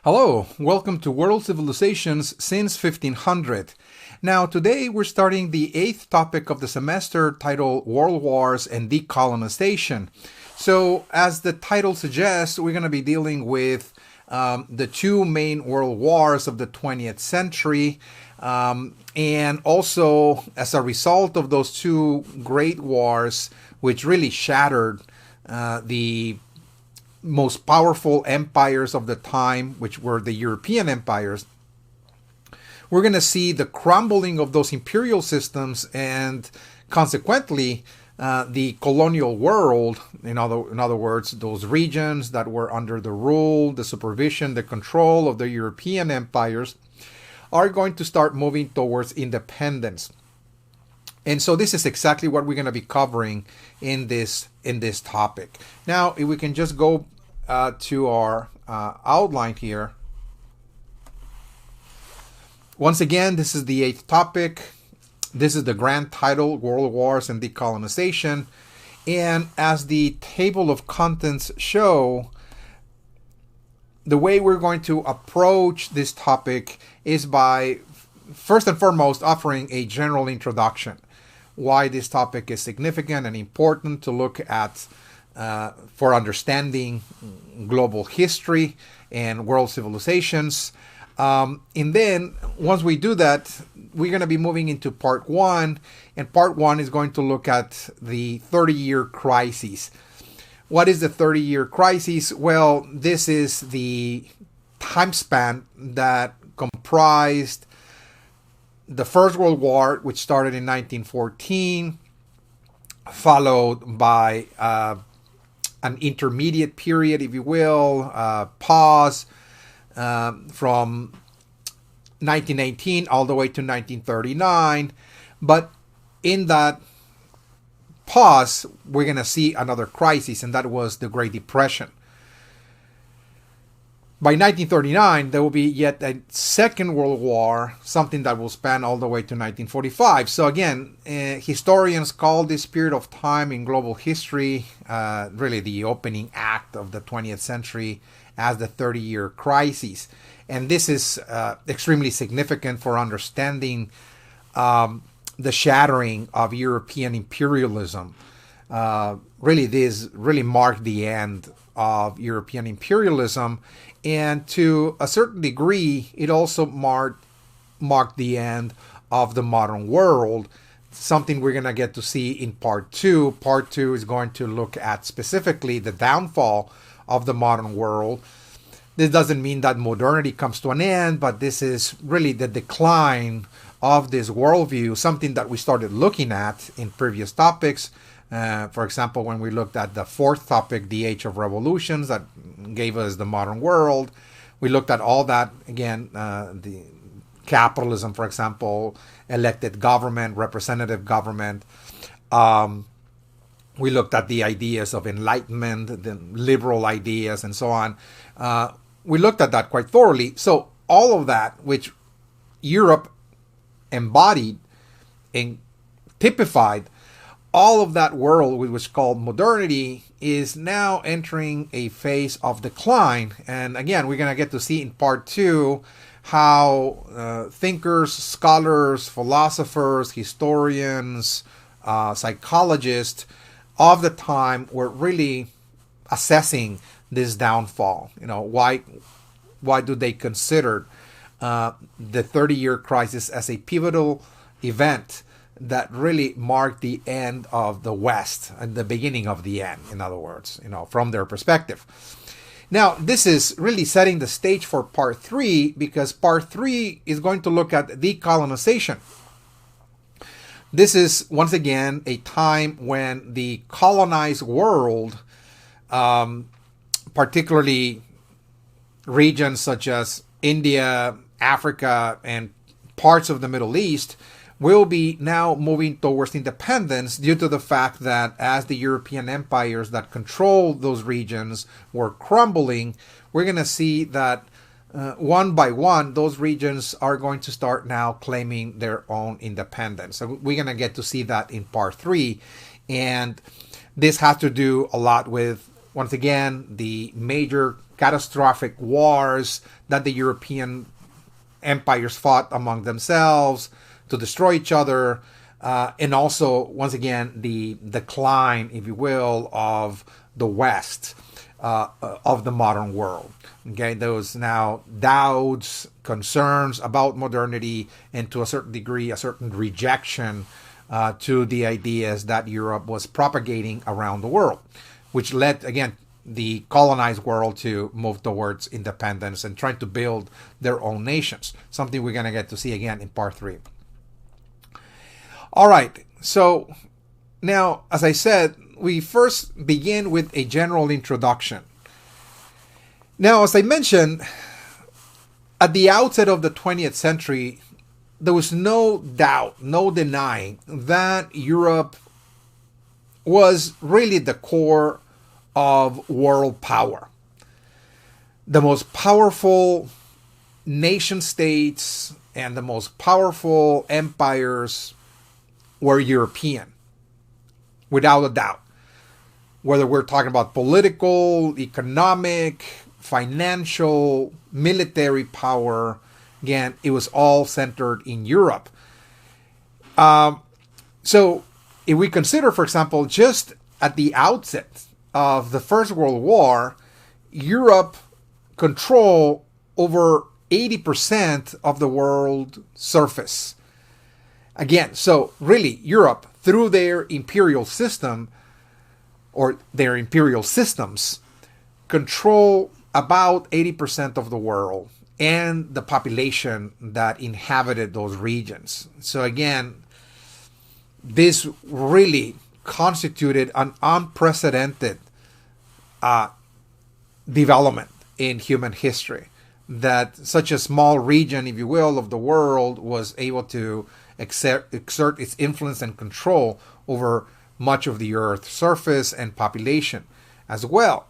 Hello, welcome to World Civilizations since 1500. Now, today we're starting the eighth topic of the semester titled World Wars and Decolonization. So, as the title suggests, we're going to be dealing with the two main world wars of the 20th century. And also, as a result of those two great wars, which really shattered the most powerful empires of the time, which were the European empires, we're going to see the crumbling of those imperial systems and consequently the colonial world, in other words, those regions that were under the rule, the supervision, the control of the European empires, are going to start moving towards independence. And so this is exactly what we're going to be covering in this topic. Now, if we can just go to our outline here. Once again, this is the eighth topic. This is the grand title, World Wars and Decolonization. And as the table of contents show, the way we're going to approach this topic is by, first and foremost, offering a general introduction. Why this topic is significant and important to look at for understanding global history and world civilizations. And then once we do that, we're going to be moving into part one. And part one is going to look at the 30-year crisis. What is the 30-year crisis? Well, this is the time span that comprised the First World War, which started in 1914, followed by an intermediate period, if you will, pause from 1918 all the way to 1939. But in that pause, we're going to see another crisis, and that was the Great Depression. By 1939, there will be yet a Second World War, something that will span all the way to 1945. So again, historians call this period of time in global history, really the opening act of the 20th century, as the 30-year crisis. And this is extremely significant for understanding the shattering of European imperialism. This really marked the end of European imperialism. And to a certain degree, it also marked the end of the modern world, something we're going to get to see in part two. Part two is going to look at specifically the downfall of the modern world. This doesn't mean that modernity comes to an end, but this is really the decline of this worldview, something that we started looking at in previous topics. For example, when we looked at the fourth topic, the Age of Revolutions, that gave us the modern world, we looked at all that, again, the capitalism, for example, elected government, representative government. We looked at the ideas of enlightenment, the liberal ideas, and so on. We looked at that quite thoroughly. So all of that, which Europe embodied and typified, all of that world, which was called modernity, is now entering a phase of decline. And again, we're going to get to see in part two how thinkers, scholars, philosophers, historians, psychologists of the time were really assessing this downfall. Why do they consider the 30-year crisis as a pivotal event that really marked the end of the West and the beginning of the end, in other words, from their perspective. Now, this is really setting the stage for part three, because part three is going to look at decolonization. This is, once again, a time when the colonized world, particularly regions such as India, Africa, and parts of the Middle East, will be now moving towards independence due to the fact that as the European empires that control those regions were crumbling, we're going to see that one by one, those regions are going to start now claiming their own independence. So we're going to get to see that in part three. And this has to do a lot with, once again, the major catastrophic wars that the European empires fought among themselves to destroy each other, and also, once again, the decline, if you will, of the West, of the modern world. Okay, those now doubts, concerns about modernity, and to a certain degree, a certain rejection to the ideas that Europe was propagating around the world, which led, again, the colonized world to move towards independence and trying to build their own nations. Something we're going to get to see again in part 3. All right, so now, as I said, we first begin with a general introduction. Now, as I mentioned, at the outset of the 20th century, there was no doubt, no denying that Europe was really the core of world power. The most powerful nation states and the most powerful empires were European, without a doubt. Whether we're talking about political, economic, financial, military power, again, it was all centered in Europe. So if we consider, for example, just at the outset of the First World War, Europe controlled over 80% of the world surface. Again, so really, Europe, through their imperial system, or their imperial systems, control about 80% of the world and the population that inhabited those regions. So again, this really constituted an unprecedented development in human history, that such a small region, if you will, of the world was able to exert its influence and control over much of the Earth's surface and population as well.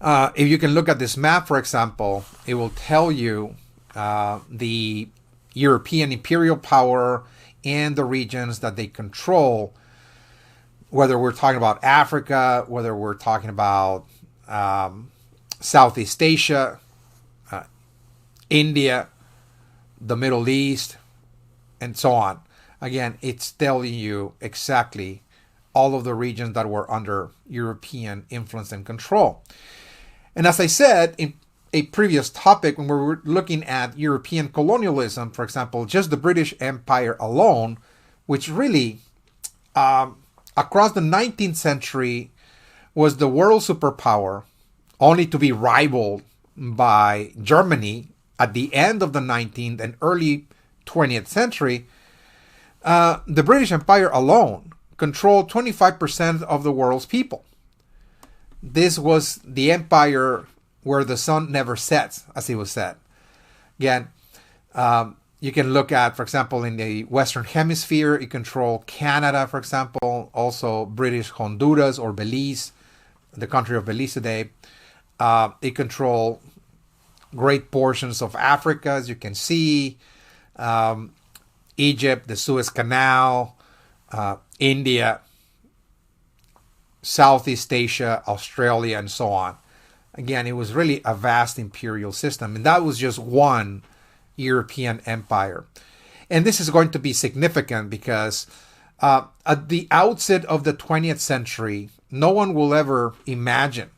If you can look at this map, for example, it will tell you the European imperial power and the regions that they control, whether we're talking about Africa, whether we're talking about Southeast Asia, India, the Middle East, and so on. Again, it's telling you exactly all of the regions that were under European influence and control. And as I said in a previous topic, when we were looking at European colonialism, for example, just the British Empire alone, which really, across the 19th century, was the world superpower, only to be rivaled by Germany at the end of the 19th and early 20th century. The British Empire alone controlled 25% of the world's people. This was the empire where the sun never sets, as it was said. Again, you can look at, for example, in the Western Hemisphere, it controlled Canada, for example, also British Honduras or Belize, the country of Belize today. It controlled great portions of Africa, as you can see, Egypt, the Suez Canal, India, Southeast Asia, Australia, and so on. Again, it was really a vast imperial system, and that was just one European empire. And this is going to be significant because at the outset of the 20th century, no one will ever imagine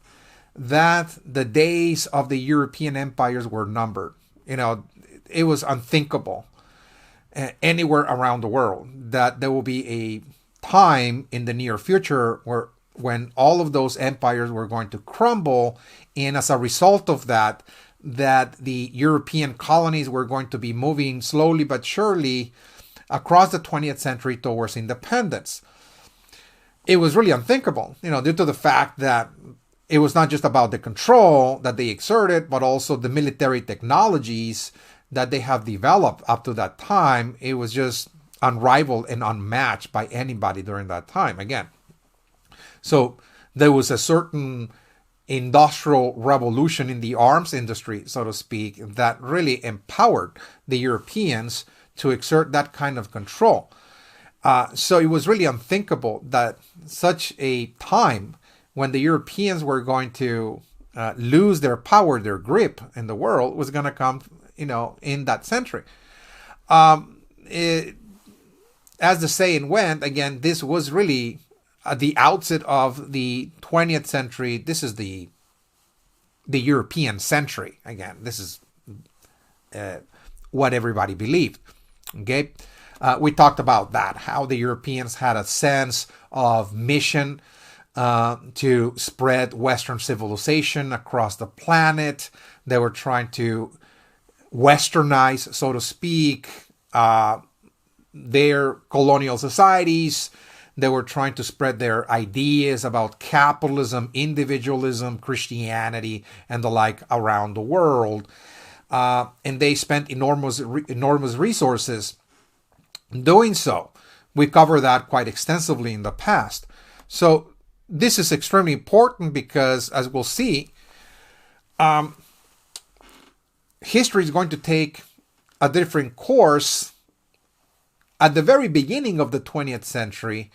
that the days of the European empires were numbered. You know, it was unthinkable anywhere around the world that there will be a time in the near future when all of those empires were going to crumble, and as a result of that the European colonies were going to be moving slowly but surely across the 20th century towards independence. It was really unthinkable, due to the fact that it was not just about the control that they exerted, but also the military technologies that they have developed up to that time. It was just unrivaled and unmatched by anybody during that time, again. So there was a certain industrial revolution in the arms industry, so to speak, that really empowered the Europeans to exert that kind of control. So it was really unthinkable that such a time when the Europeans were going to lose their power, their grip in the world was going to come, in that century. As the saying went, again, this was really at the outset of the 20th century. This is the European century. Again, this is what everybody believed. Okay, we talked about that, how the Europeans had a sense of mission to spread Western civilization across the planet. They were trying to westernize, so to speak, their colonial societies. They were trying to spread their ideas about capitalism, individualism, Christianity, and the like around the world. And they spent enormous resources doing so. We covered that quite extensively in the past. So this is extremely important because, as we'll see, history is going to take a different course at the very beginning of the 20th century.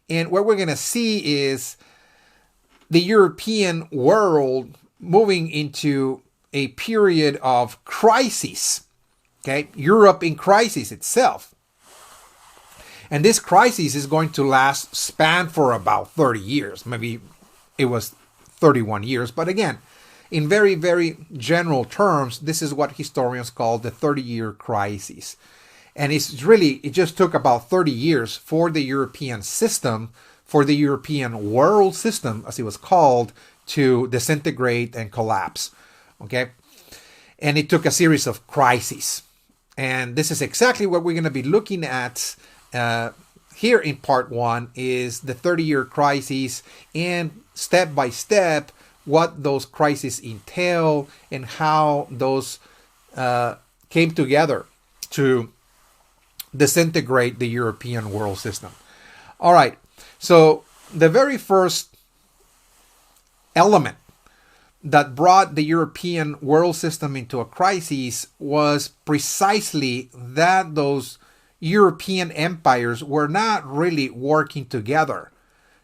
And what we're going to see is the European world moving into a period of crisis. Okay, Europe in crisis itself. And this crisis is going to span for about 30 years. Maybe it was 31 years. But again, in very, very general terms, this is what historians call the 30-year crisis. And it just took about 30 years for the European system, for the European world system, as it was called, to disintegrate and collapse. Okay? And it took a series of crises. And this is exactly what we're going to be looking at here in part one, is the 30-year crisis, and step by step what those crises entail and how those came together to disintegrate the European world system. All right, so the very first element that brought the European world system into a crisis was precisely that those European empires were not really working together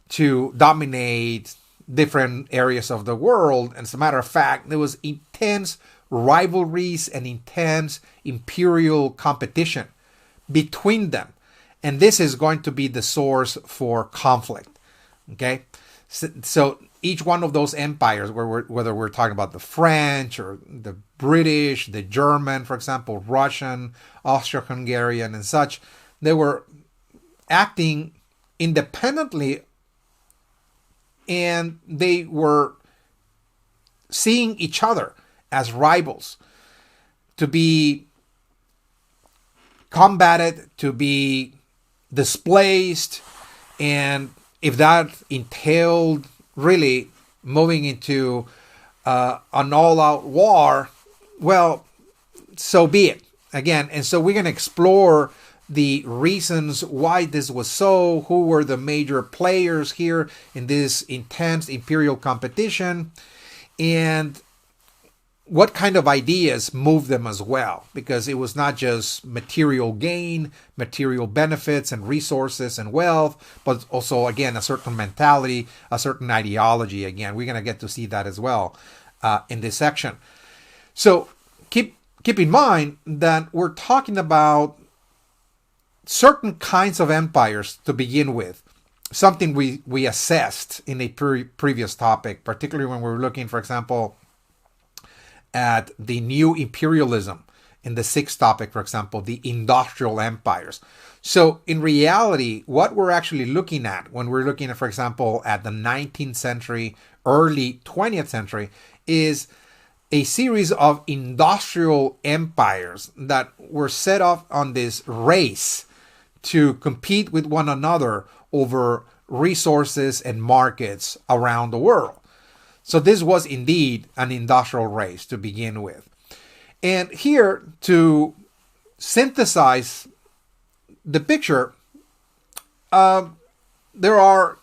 to dominate different areas of the world. And as a matter of fact, there was intense rivalries and intense imperial competition between them. And this is going to be the source for conflict. Okay? So each one of those empires, whether we're talking about the French or the British, the German, for example, Russian, Austro-Hungarian, and such, they were acting independently, and they were seeing each other as rivals to be combated, to be displaced, and if that entailed really moving into an all-out war, well, so be it. Again, and so we're going to explore the reasons why this was so, who were the major players here in this intense imperial competition, and what kind of ideas moved them as well, because it was not just material gain, material benefits and resources and wealth, but also, again, a certain mentality, a certain ideology. Again, we're going to get to see that as well in this section. So keep in mind that we're talking about certain kinds of empires to begin with, something we assessed in a previous topic, particularly when we were looking, for example, at the new imperialism in the sixth topic, for example, the industrial empires. So in reality, what we're actually looking at when we're looking at, for example, at the 19th century, early 20th century, is a series of industrial empires that were set off on this race to compete with one another over resources and markets around the world. So this was indeed an industrial race to begin with. And here, to synthesize the picture, there are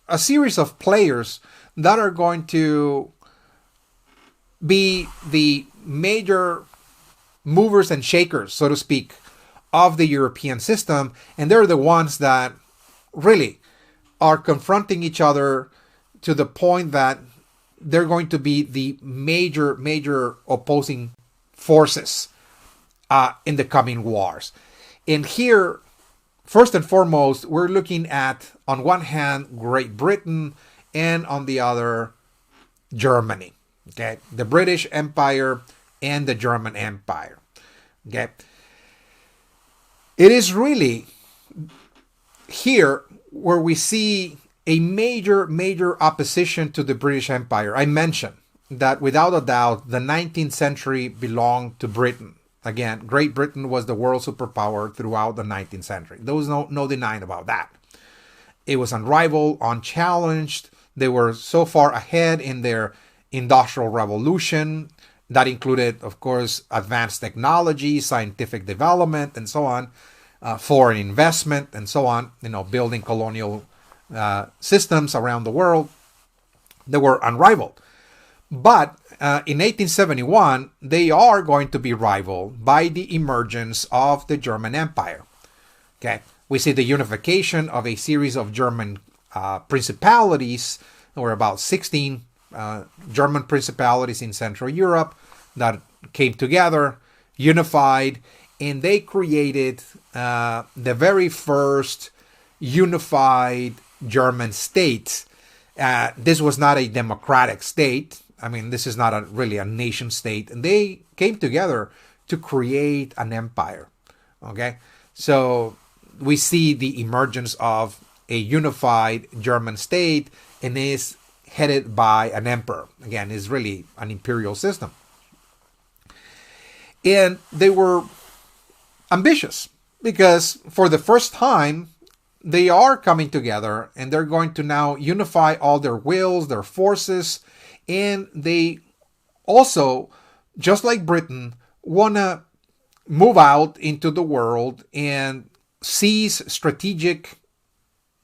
a series of players that are going to be the major movers and shakers, so to speak, of the European system. And they're the ones that really are confronting each other to the point that they're going to be the major opposing forces in the coming wars. And here, first and foremost, we're looking at, on one hand, Great Britain, and on the other, Germany. Okay, the British Empire and the German Empire. Okay, it is really here where we see a major opposition to the British Empire. I mentioned that without a doubt, the 19th century belonged to Britain. Again, Great Britain was the world superpower throughout the 19th century. There was no denying about that. It was unrivaled, unchallenged. They were so far ahead in their industrial revolution. That included, of course, advanced technology, scientific development, and so on, foreign investment, and so on, building colonial systems around the world. They were unrivaled. But in 1871, they are going to be rivaled by the emergence of the German Empire. Okay, we see the unification of a series of German principalities. There were about 16 German principalities in Central Europe that came together, unified, and they created the very first unified German state. This was not a democratic state. I mean, this is not really a nation state. And they came together to create an empire. Okay? So we see the emergence of a unified German state, and is headed by an emperor. Again, it's really an imperial system. And they were ambitious because for the first time, they are coming together and they're going to now unify all their wills, their forces, and they also, just like Britain, want to move out into the world and seize strategic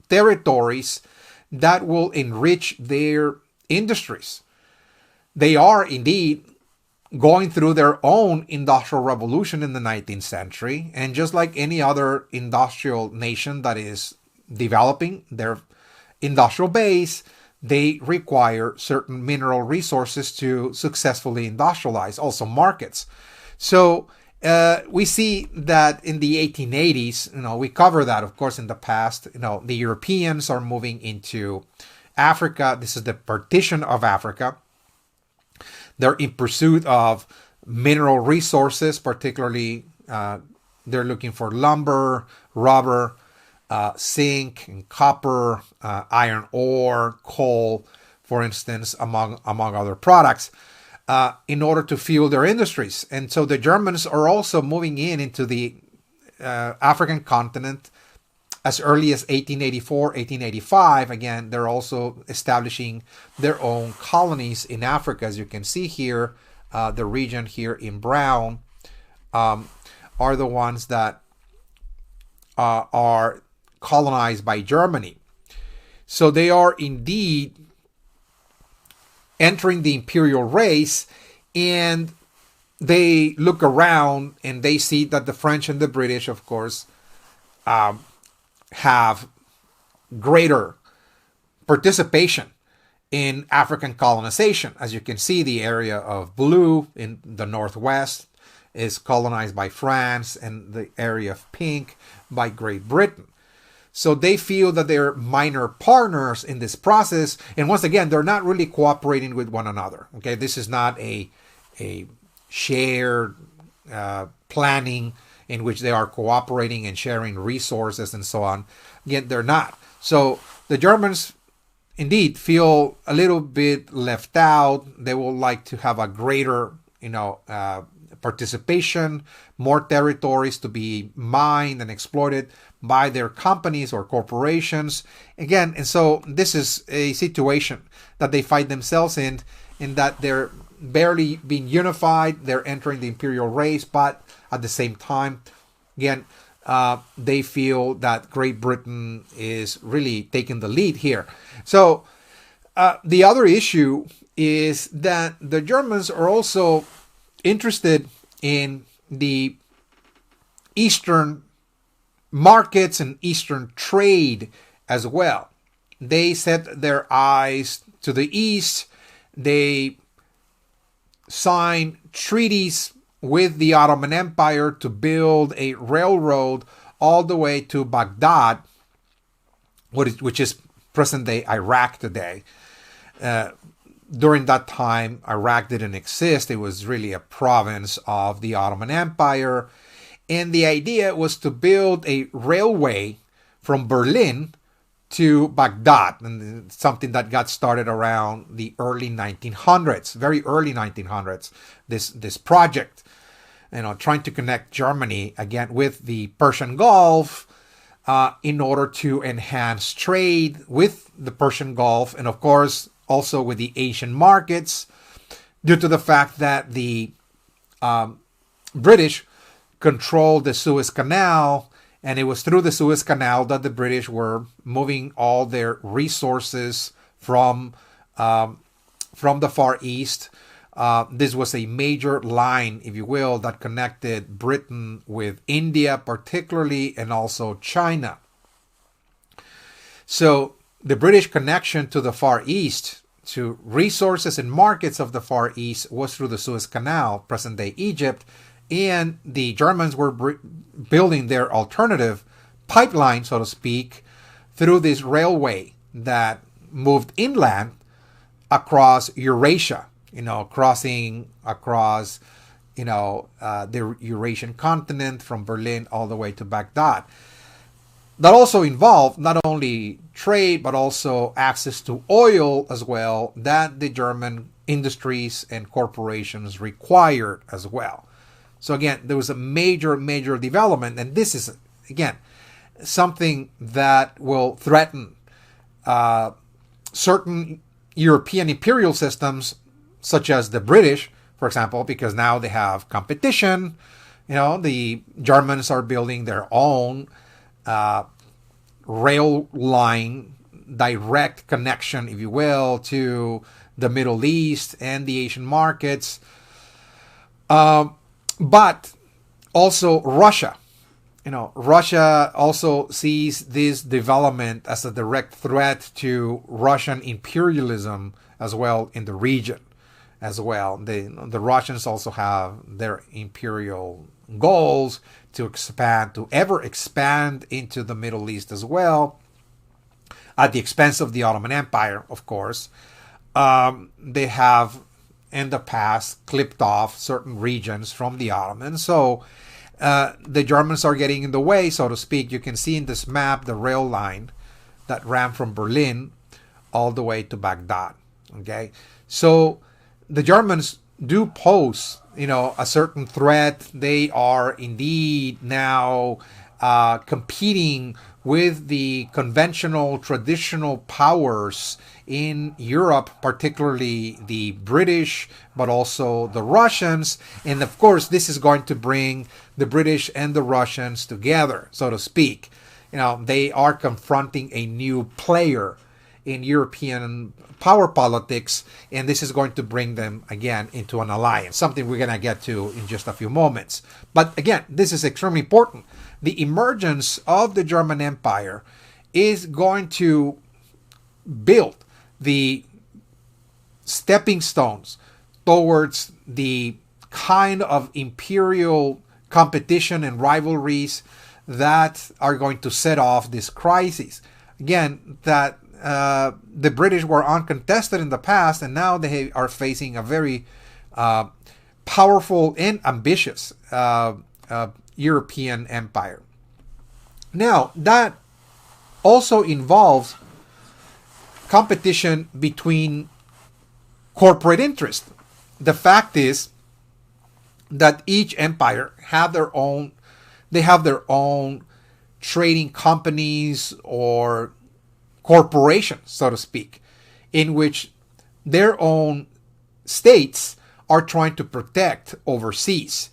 territories that will enrich their industries. They are indeed going through their own industrial revolution in the 19th century, and just like any other industrial nation that is developing their industrial base, they require certain mineral resources to successfully industrialize, also markets. So we see that in the 1880s, we cover that, of course, in the past. The Europeans are moving into Africa. This is the partition of Africa. They're in pursuit of mineral resources, particularly they're looking for lumber, rubber, zinc, and copper, iron ore, coal, for instance, among other products, in order to fuel their industries. And so the Germans are also moving into the African continent as early as 1884, 1885. Again, they're also establishing their own colonies in Africa. As you can see here, the region here in brown are the ones that are colonized by Germany. So they are indeed entering the imperial race, and they look around and they see that the French and the British, of course, have greater participation in African colonization. As you can see, the area of blue in the northwest is colonized by France, and the area of pink by Great Britain. So they feel that they're minor partners in this process. And once again, they're not really cooperating with one another. Okay, this is not a shared planning in which they are cooperating and sharing resources and so on. Again, they're not. So the Germans indeed feel a little bit left out. They would like to have a greater, participation, more territories to be mined and exploited by their companies or corporations. Again, and so this is a situation that they find themselves in that they're barely being unified. They're entering the imperial race, but at the same time, again, they feel that Great Britain is really taking the lead here. So the other issue is that the Germans are also interested in the Eastern markets and Eastern trade as well. They set their eyes to the east. They signed treaties with the Ottoman Empire to build a railroad all the way to Baghdad, which is present-day Iraq today. During that time, Iraq didn't exist. It was really a province of the Ottoman Empire. And the idea was to build a railway from Berlin to Baghdad, and something that got started around the early 1900s, very early 1900s. This project, trying to connect Germany again with the Persian Gulf, in order to enhance trade with the Persian Gulf, and of course also with the Asian markets, due to the fact that the British controlled the Suez Canal. And it was through the Suez Canal that the British were moving all their resources from the Far East. This was a major line, if you will, that connected Britain with India particularly, and also China. So the British connection to the Far East, to resources and markets of the Far East, was through the Suez Canal, present-day Egypt. And the Germans were building their alternative pipeline, so to speak, through this railway that moved inland across Eurasia, crossing across, the Eurasian continent from Berlin all the way to Baghdad. That also involved not only trade, but also access to oil as well, that the German industries and corporations required as well. So again, there was a major, major development, and this is, again, something that will threaten certain European imperial systems, such as the British, for example, because now they have competition. The Germans are building their own rail line, direct connection, if you will, to the Middle East and the Asian markets. But also Russia. Russia also sees this development as a direct threat to Russian imperialism as well in the region as well. The Russians also have their imperial goals to expand into the Middle East as well, at the expense of the Ottoman Empire, of course. They have in the past clipped off certain regions from the Ottomans. So the Germans are getting in the way, so to speak. You can see in this map the rail line that ran from Berlin all the way to Baghdad. Okay, so the Germans do pose, a certain threat. They are indeed now competing with the conventional, traditional powers in Europe, particularly the British, but also the Russians. And of course, this is going to bring the British and the Russians together, so to speak. They are confronting a new player in European power politics, and this is going to bring them again into an alliance, something we're going to get to in just a few moments. But again, this is extremely important. The emergence of the German Empire is going to build the stepping stones towards the kind of imperial competition and rivalries that are going to set off this crisis. Again, that the British were uncontested in the past, and now they are facing a very powerful and ambitious European empire. Now, that also involves competition between corporate interests. The fact is that each empire have their own trading companies or corporations, so to speak, in which their own states are trying to protect overseas.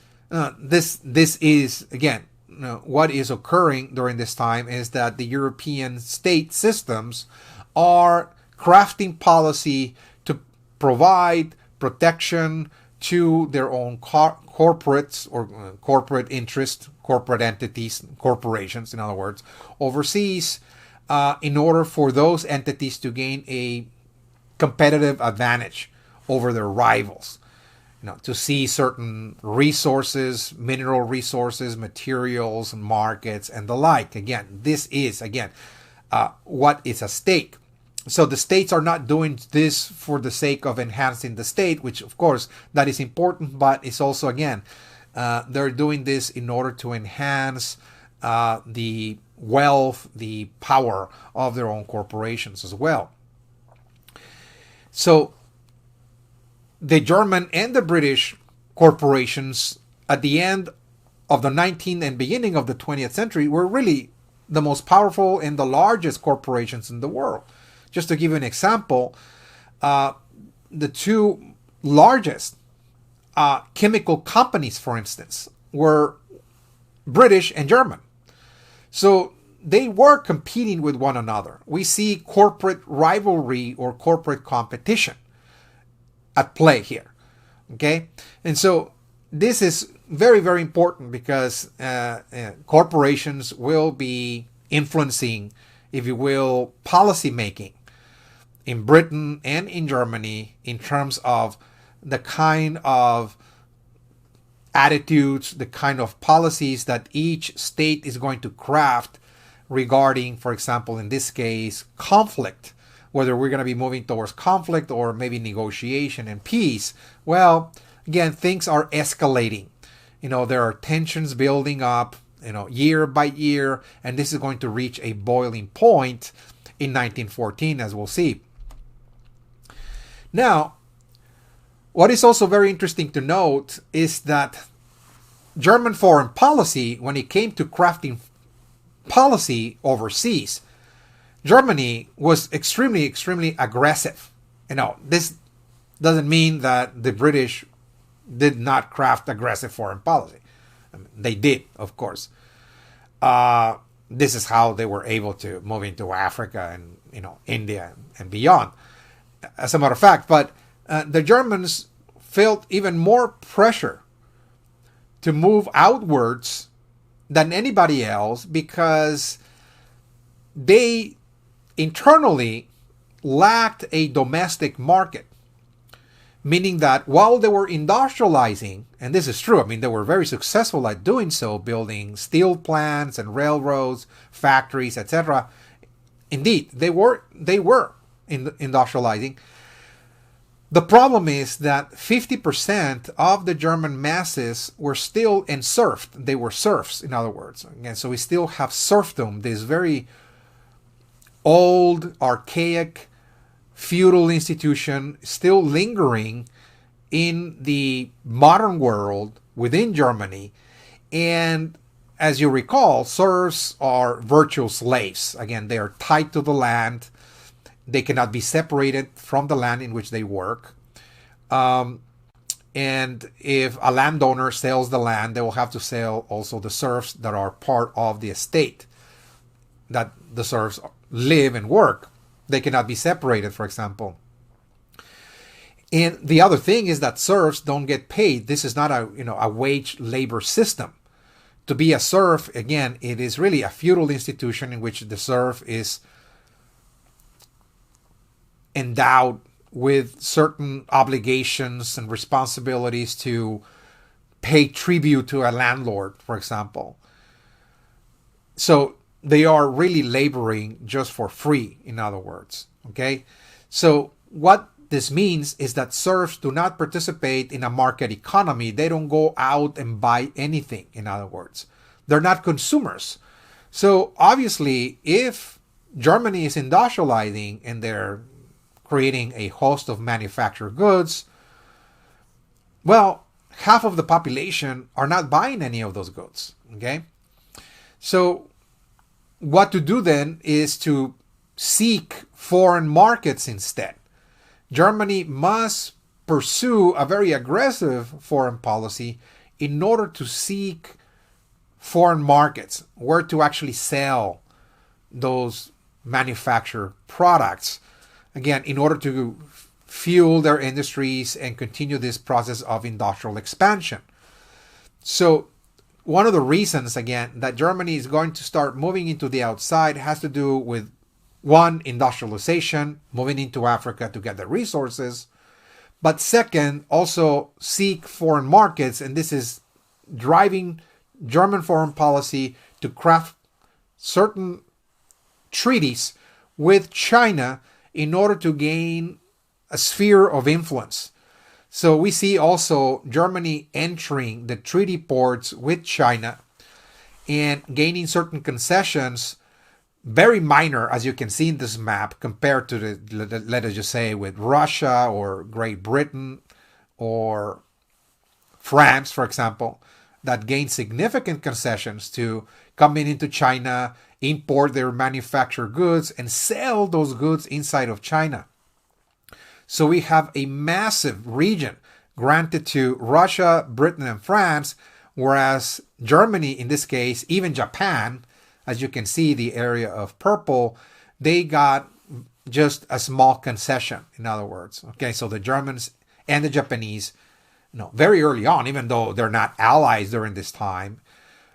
This is, again, what is occurring during this time is that the European state systems are crafting policy to provide protection to their own corporates or corporate interests, corporate entities, corporations, in other words, overseas, in order for those entities to gain a competitive advantage over their rivals. To see certain resources, mineral resources, materials, markets, and the like. Again, this is, what is at stake. So the states are not doing this for the sake of enhancing the state, which, of course, that is important, but it's also, again, they're doing this in order to enhance the wealth, the power of their own corporations as well. So the German and the British corporations at the end of the 19th and beginning of the 20th century were really the most powerful and the largest corporations in the world. Just to give you an example, the two largest chemical companies, for instance, were British and German. So they were competing with one another. We see corporate rivalry or corporate competition at play here. Okay? And so this is very, very important because corporations will be influencing, if you will, policy making in Britain and in Germany in terms of the kind of attitudes, the kind of policies that each state is going to craft regarding, for example, in this case, conflict, whether we're going to be moving towards conflict or maybe negotiation and peace. Well, again, things are escalating. There are tensions building up, year by year, and this is going to reach a boiling point in 1914, as we'll see. Now, what is also very interesting to note is that German foreign policy, when it came to crafting policy overseas, Germany was extremely, extremely aggressive. This doesn't mean that the British did not craft aggressive foreign policy. They did, of course. This is how they were able to move into Africa and India and beyond. As a matter of fact, but the Germans felt even more pressure to move outwards than anybody else because they internally lacked a domestic market. Meaning that while they were industrializing, and this is true, they were very successful at doing so, building steel plants and railroads, factories, etc. Indeed, they were industrializing. The problem is that 50% of the German masses were still enserfed. They were serfs, in other words. And so we still have serfdom, this very old, archaic, feudal institution still lingering in the modern world within Germany. And as you recall, serfs are virtual slaves. Again, they are tied to the land. They cannot be separated from the land in which they work. And if a landowner sells the land, they will have to sell also the serfs that are part of the estate that the serfs live and work. They cannot be separated, for example. And the other thing is that serfs don't get paid. This is not a wage labor system. To be a serf, again, it is really a feudal institution in which the serf is endowed with certain obligations and responsibilities to pay tribute to a landlord, for example. So they are really laboring just for free, in other words. Okay? So what this means is that serfs do not participate in a market economy. They don't go out and buy anything, in other words. They're not consumers. So obviously, if Germany is industrializing and they're creating a host of manufactured goods, well, half of the population are not buying any of those goods. Okay? So what to do then is to seek foreign markets instead. Germany must pursue a very aggressive foreign policy in order to seek foreign markets where to actually sell those manufactured products. Again, in order to fuel their industries and continue this process of industrial expansion. So one of the reasons, again, that Germany is going to start moving into the outside has to do with, one, industrialization, moving into Africa to get the resources, but second, also seek foreign markets, and this is driving German foreign policy to craft certain treaties with China in order to gain a sphere of influence. So we see also Germany entering the treaty ports with China and gaining certain concessions, very minor, as you can see in this map, compared to let us just say, with Russia or Great Britain or France, for example, that gained significant concessions to come into China, import their manufactured goods, and sell those goods inside of China. So we have a massive region granted to Russia, Britain, and France, whereas Germany, in this case, even Japan, as you can see, the area of purple, they got just a small concession, in other words. Okay, so the Germans and the Japanese, very early on, even though they're not allies during this time,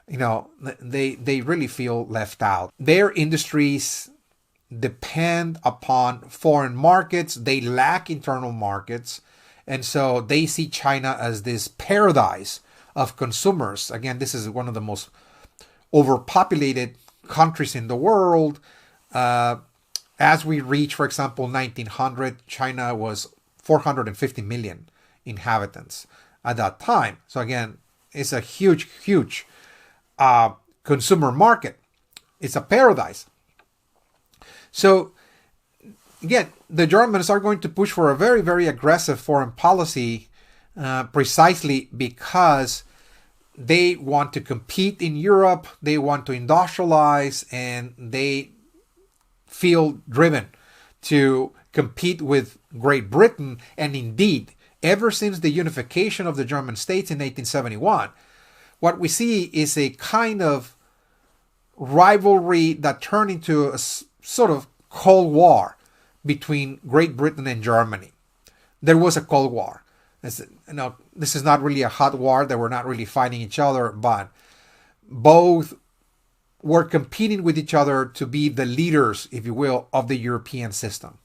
they really feel left out. Their industries depend upon foreign markets. They lack internal markets. And so they see China as this paradise of consumers. Again, this is one of the most overpopulated countries in the world. As we reach, for example, 1900, China was 450 million inhabitants at that time. So again, it's a huge, huge consumer market. It's a paradise. So again, the Germans are going to push for a very, very aggressive foreign policy precisely because they want to compete in Europe, they want to industrialize, and they feel driven to compete with Great Britain. And indeed, ever since the unification of the German states in 1871, what we see is a kind of rivalry that turned into a sort of Cold War between Great Britain and Germany. There was a Cold War. This is not really a hot war. They were not really fighting each other, but both were competing with each other to be the leaders, if you will, of the European system.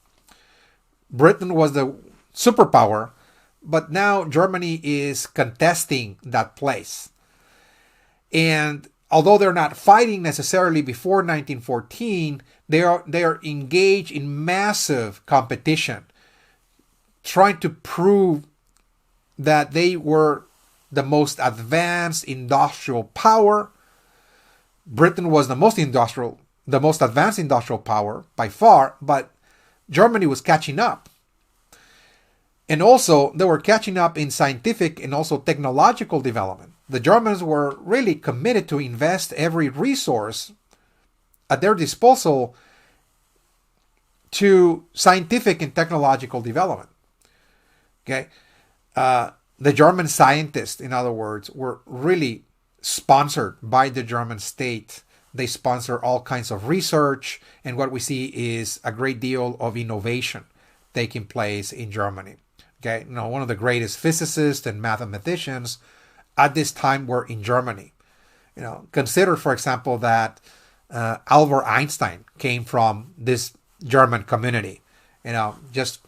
Britain was the superpower, but now Germany is contesting that place. And although they're not fighting necessarily before 1914, they are engaged in massive competition, trying to prove that they were the most advanced industrial power. Britain was the most advanced industrial power by far, but Germany was catching up. And also, they were catching up in scientific and also technological development. The Germans were really committed to invest every resource at their disposal to scientific and technological development. Okay? The German scientists, in other words, were really sponsored by the German state. They sponsor all kinds of research, and what we see is a great deal of innovation taking place in Germany. Okay, one of the greatest physicists and mathematicians at this time were in Germany. Consider, for example, that Albert Einstein came from this German community. Just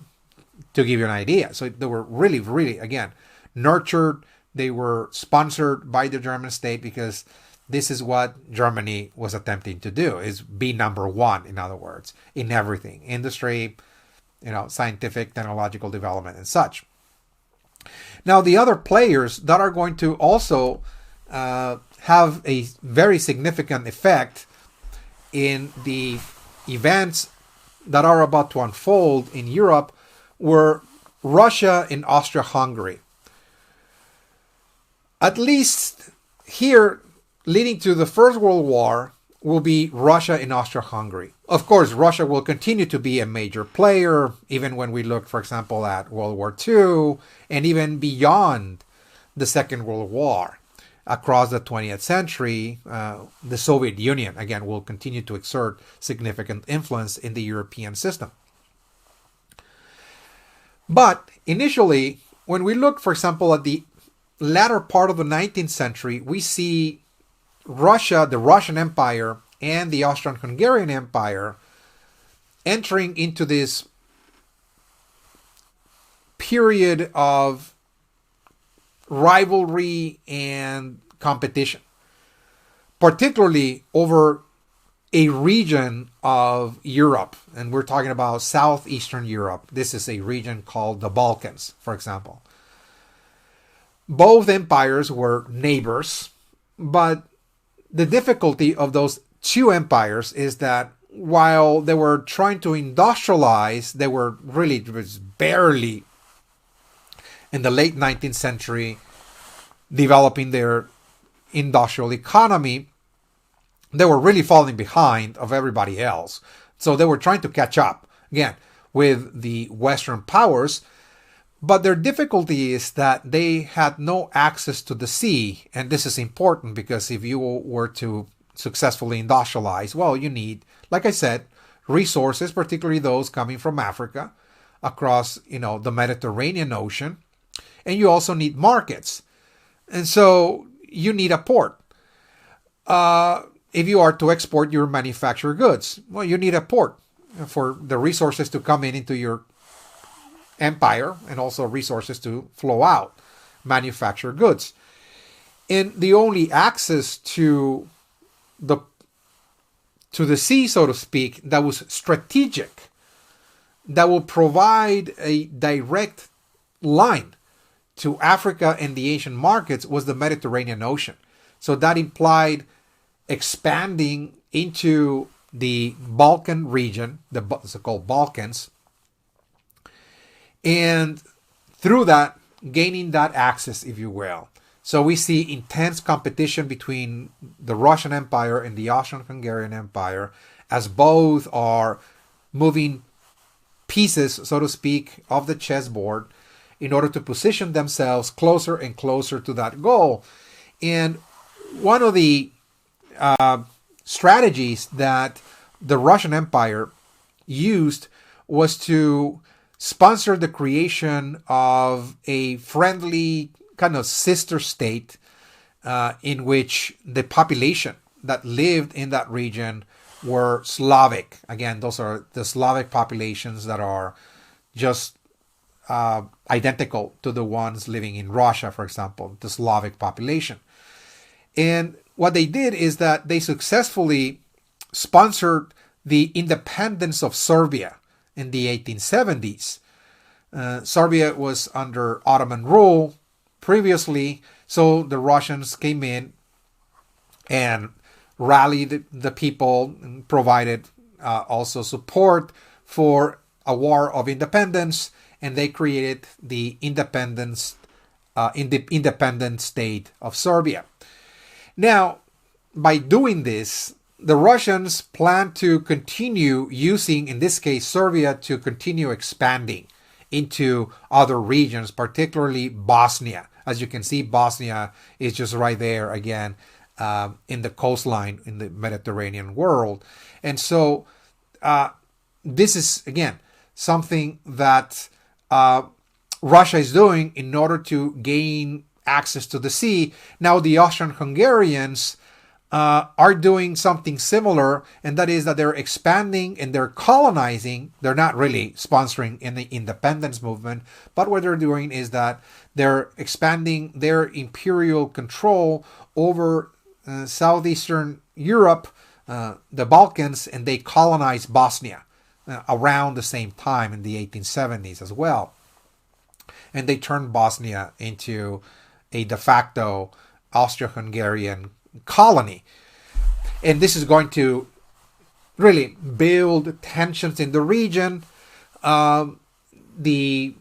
to give you an idea. So they were really, really, again, nurtured. They were sponsored by the German state because this is what Germany was attempting to do, is be number one, in other words, in everything. Industry, scientific, technological development and such. Now, the other players that are going to also have a very significant effect in the events that are about to unfold in Europe were Russia and Austria-Hungary. At least here, leading to the First World War, will be Russia and Austria-Hungary. Of course, Russia will continue to be a major player, even when we look, for example, at World War II, and even beyond the Second World War. Across the 20th century, the Soviet Union, again, will continue to exert significant influence in the European system. But initially, when we look, for example, at the latter part of the 19th century, we see Russia, the Russian Empire, and the Austrian-Hungarian Empire entering into this period of rivalry and competition, particularly over a region of Europe. And we're talking about southeastern Europe. This is a region called the Balkans, for example. Both empires were neighbors, but the difficulty of those two empires is that while they were trying to industrialize, they were really just barely in the late 19th century developing their industrial economy. They were really falling behind of everybody else. So they were trying to catch up, again, with the Western powers. But their difficulty is that they had no access to the sea. And this is important because if you were to successfully industrialize, well, you need, like I said, resources, particularly those coming from Africa across, the Mediterranean Ocean. And you also need markets. And so you need a port. If you are to export your manufactured goods, well, you need a port for the resources to come into your empire and also resources to flow out, manufactured goods. And the only access to the sea, so to speak, that was strategic, that will provide a direct line to Africa and the Asian markets was the Mediterranean Ocean. So that implied expanding into the Balkan region, the so-called Balkans, and through that, gaining that access, if you will. So we see intense competition between the Russian Empire and the Austrian-Hungarian Empire, as both are moving pieces, so to speak, of the chessboard in order to position themselves closer and closer to that goal. And one of the strategies that the Russian Empire used was to sponsor the creation of a friendly kind of sister state in which the population that lived in that region were Slavic. Again, those are the Slavic populations that are just identical to the ones living in Russia, for example, the Slavic population. And what they did is that they successfully sponsored the independence of Serbia in the 1870s. Serbia was under Ottoman rule previously, so the Russians came in and rallied the people and provided also support for a war of independence, and they created the independent state of Serbia. Now, by doing this, the Russians plan to continue using, in this case, Serbia, to continue expanding into other regions, particularly Bosnia. As you can see, Bosnia is just right there again in the coastline in the Mediterranean world. And so this is, again, something that Russia is doing in order to gain access to the sea. Now, the Austrian-Hungarians are doing something similar, and that is that they're expanding and they're colonizing. They're not really sponsoring any independence movement, but what they're doing is that they're expanding their imperial control over southeastern Europe, the Balkans, and they colonize Bosnia around the same time in the 1870s as well. And they turned Bosnia into a de facto Austro-Hungarian colony. And this is going to really build tensions in the region. The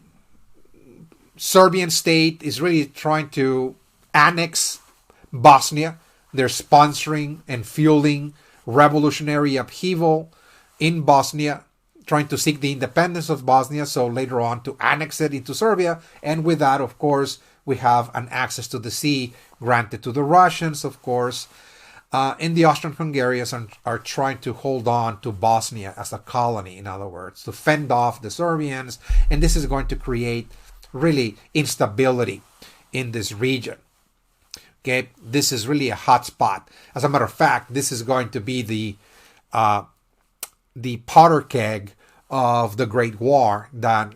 Serbian state is really trying to annex Bosnia. They're sponsoring and fueling revolutionary upheaval in Bosnia, trying to seek the independence of Bosnia, so later on to annex it into Serbia. And with that, of course, we have an access to the sea granted to the Russians, of course. And the Austrian-Hungarians are trying to hold on to Bosnia as a colony, in other words, to fend off the Serbians. And this is going to create really instability in this region. Okay, this is really a hot spot. As a matter of fact, this is going to be the powder keg of the Great War that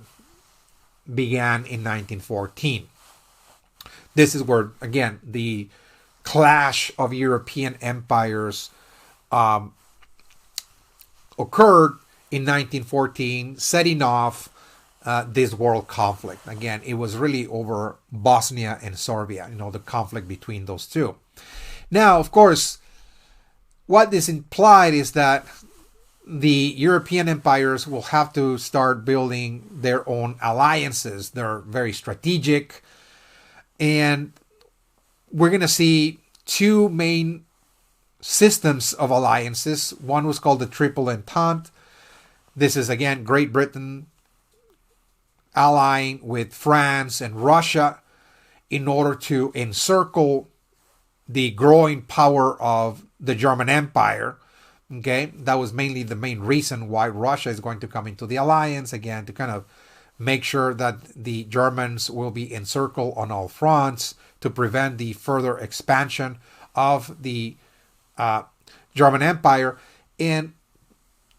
began in 1914. This is where, again, the clash of European empires occurred in 1914, setting off this world conflict. Again, it was really over Bosnia and Serbia, the conflict between those two. Now, of course, what this implied is that the European empires will have to start building their own alliances. They're very strategic. And we're going to see two main systems of alliances. One was called the Triple Entente. This is, again, Great Britain allying with France and Russia in order to encircle the growing power of the German Empire. Okay, that was mainly the main reason why Russia is going to come into the alliance, again, to kind of make sure that the Germans will be encircled on all fronts to prevent the further expansion of the German Empire. And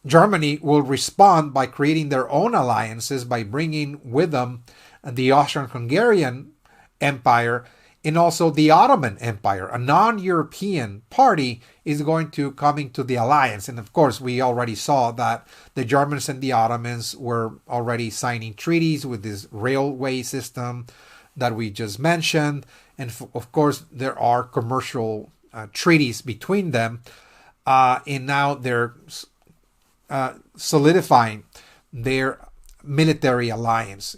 Germany will respond by creating their own alliances, by bringing with them the Austrian-Hungarian Empire and also the Ottoman Empire. A non-European party is going to come into the alliance. And of course, we already saw that the Germans and the Ottomans were already signing treaties with this railway system that we just mentioned. And of course, there are commercial treaties between them. And now they're solidifying their military alliance,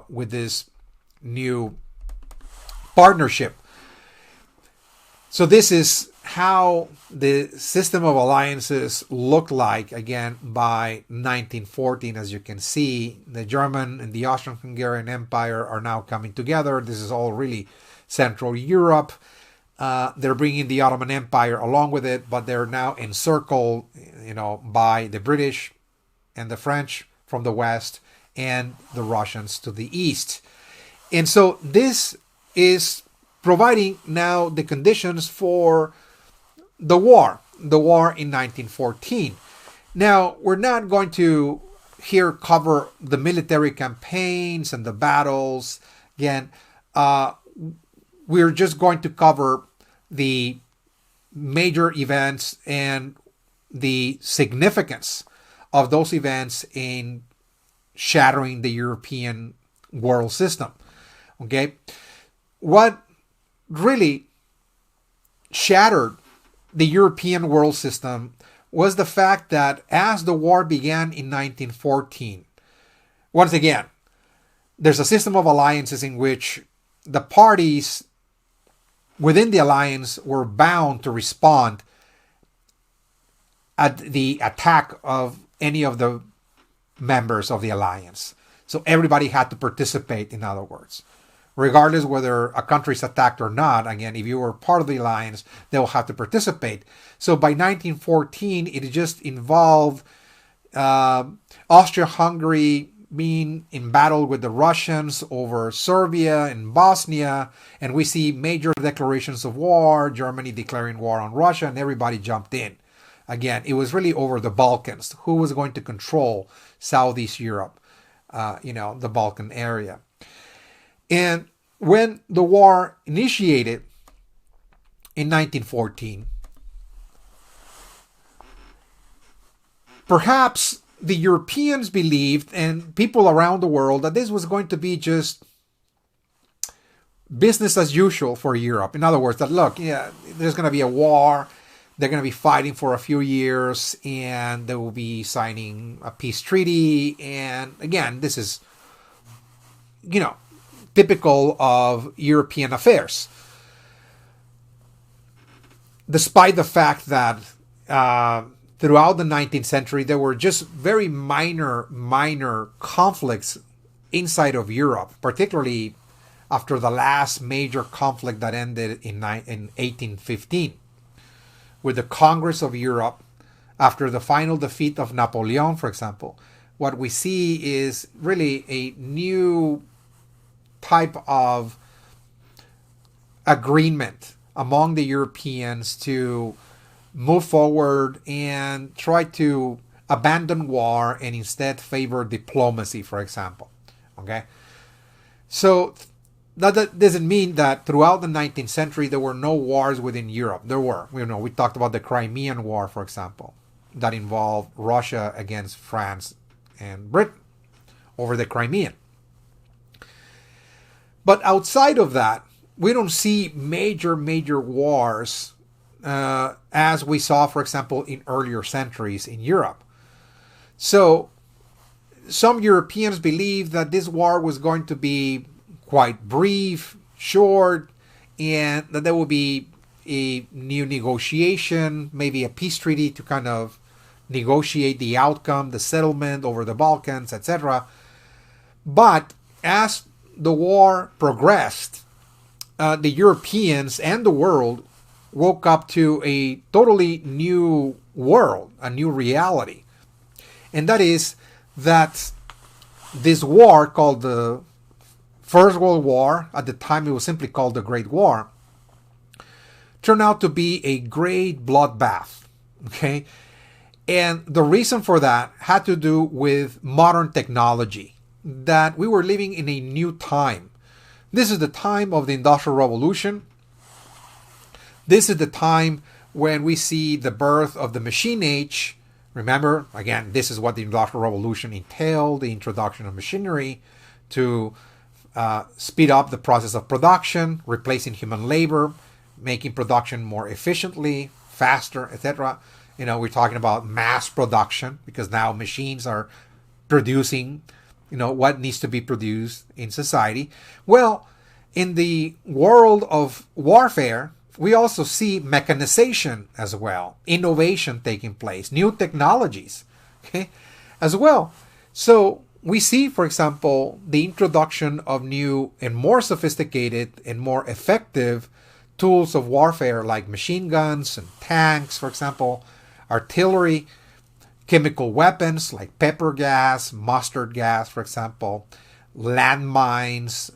with this new partnership. So this is how the system of alliances looked like, again, by 1914. As you can see, the German and the Austrian-Hungarian Empire are now coming together. This is all really Central Europe. They're bringing the Ottoman Empire along with it, but they're now encircled, by the British and the French from the west and the Russians to the east. And so this is providing now the conditions for the war in 1914. Now, we're not going to here cover the military campaigns and the battles. Again, we're just going to cover the major events and the significance of those events in shattering the European world system. Okay? What really shattered the European world system was the fact that as the war began in 1914, once again, there's a system of alliances in which the parties within the alliance were bound to respond at the attack of any of the members of the alliance. So everybody had to participate, in other words. Regardless whether a country is attacked or not, again, if you were part of the alliance, they will have to participate. So by 1914, it just involved Austria-Hungary being in battle with the Russians over Serbia and Bosnia, and we see major declarations of war, Germany declaring war on Russia, and everybody jumped in. Again, it was really over the Balkans. Who was going to control Southeast Europe, the Balkan area. And when the war initiated in 1914, perhaps the Europeans believed, and people around the world, that this was going to be just business as usual for Europe. In other words, that look, there's going to be a war, they're going to be fighting for a few years, and they will be signing a peace treaty. And again, this is, typical of European affairs. Despite the fact that throughout the 19th century, there were just very minor conflicts inside of Europe, particularly after the last major conflict that ended in 1815 with the Congress of Europe. After the final defeat of Napoleon, for example, what we see is really a new type of agreement among the Europeans to move forward and try to abandon war and instead favor diplomacy, for example. Okay, so that doesn't mean that throughout the 19th century there were no wars within Europe. There were. We talked about the Crimean War, for example, that involved Russia against France and Britain over the Crimean. But outside of that, we don't see major wars as we saw, for example, in earlier centuries in Europe. So some Europeans believed that this war was going to be quite brief, short, and that there will be a new negotiation, maybe a peace treaty to kind of negotiate the outcome, the settlement over the Balkans, etc. But as the war progressed, the Europeans and the world woke up to a totally new world, a new reality. And that is that this war called the First World War, at the time it was simply called the Great War, turned out to be a great bloodbath. Okay? And the reason for that had to do with modern technology, that we were living in a new time. This is the time of the Industrial Revolution. This is the time when we see the birth of the machine age. Remember, again, this is what the Industrial Revolution entailed, the introduction of machinery to speed up the process of production, replacing human labor, making production more efficiently, faster, etc. We're talking about mass production because now machines are producing, what needs to be produced in society. Well, in the world of warfare, we also see mechanization as well, innovation taking place, new technologies, okay, as well. So we see, for example, the introduction of new and more sophisticated and more effective tools of warfare like machine guns and tanks, for example, artillery, chemical weapons like pepper gas, mustard gas, for example, landmines.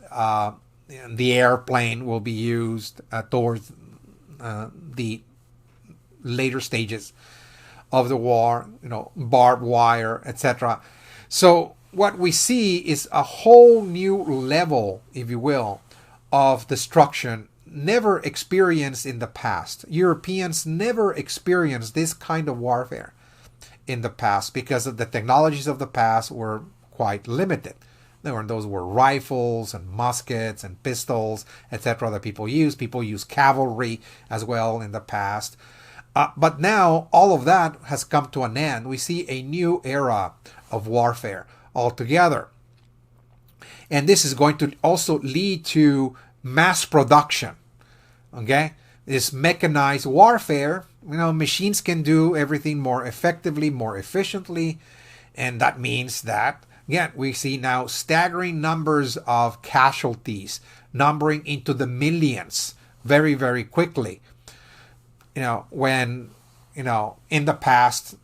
The airplane will be used towards the later stages of the war, barbed wire, etc. So what we see is a whole new level, if you will, of destruction never experienced in the past. Europeans never experienced this kind of warfare in the past because of the technologies of the past were quite limited. Those were rifles and muskets and pistols, etc. that people used. People used cavalry as well in the past. But now all of that has come to an end. We see a new era of warfare altogether. And this is going to also lead to mass production. Okay? This mechanized warfare, machines can do everything more effectively, more efficiently. And that means that, again, we see now staggering numbers of casualties, numbering into the millions very, very quickly. When, in the past,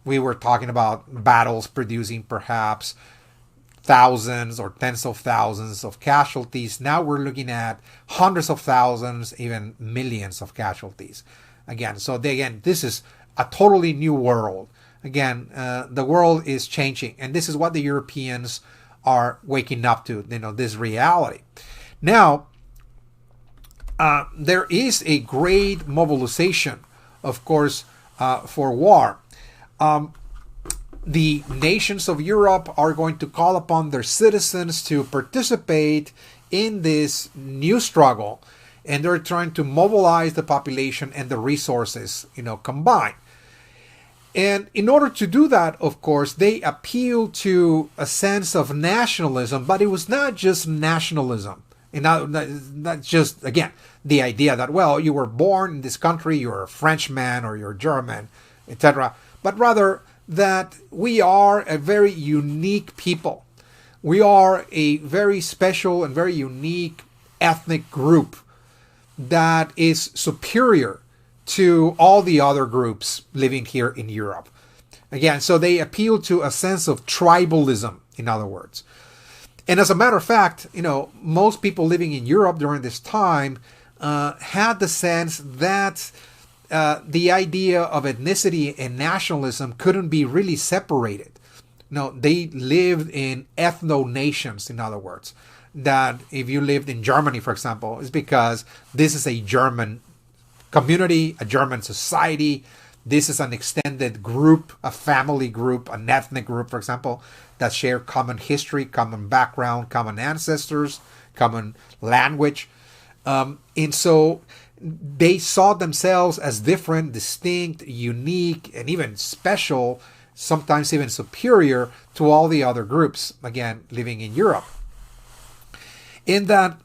we were talking about battles producing perhaps thousands or tens of thousands of casualties. Now we're looking at hundreds of thousands, even millions of casualties. Again, this is a totally new world. Again, the world is changing, and this is what the Europeans are waking up to, this reality. Now, there is a great mobilization, of course, for war. The nations of Europe are going to call upon their citizens to participate in this new struggle, and they're trying to mobilize the population and the resources, combined. And in order to do that, of course, they appeal to a sense of nationalism, but it was not just nationalism. And not just, again, the idea that, well, you were born in this country, you're a Frenchman or you're German, etc. But rather that we are a very unique people. We are a very special and very unique ethnic group that is superior to all the other groups living here in Europe. Again, so they appeal to a sense of tribalism, in other words. And as a matter of fact, most people living in Europe during this time had the sense that the idea of ethnicity and nationalism couldn't be really separated. No, they lived in ethno-nations, in other words. That if you lived in Germany, for example, it's because this is a German community, a German society. This is an extended group, a family group, an ethnic group, for example, that share common history, common background, common ancestors, common language. And so they saw themselves as different, distinct, unique, and even special, sometimes even superior to all the other groups, again, living in Europe. In that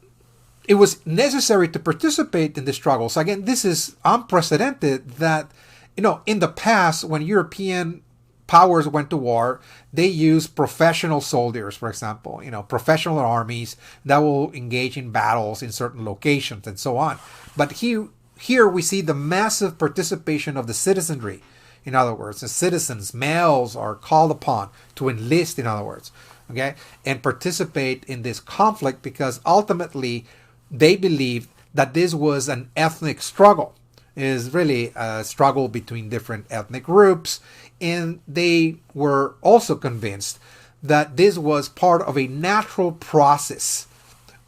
it was necessary to participate in the struggles. Again, this is unprecedented that, in the past, when European powers went to war, they used professional soldiers, for example, professional armies that will engage in battles in certain locations and so on. But here we see the massive participation of the citizenry. In other words, the citizens, males, are called upon to enlist, in other words, okay, and participate in this conflict because ultimately they believed that this was an ethnic struggle. It is really a struggle between different ethnic groups, and they were also convinced that this was part of a natural process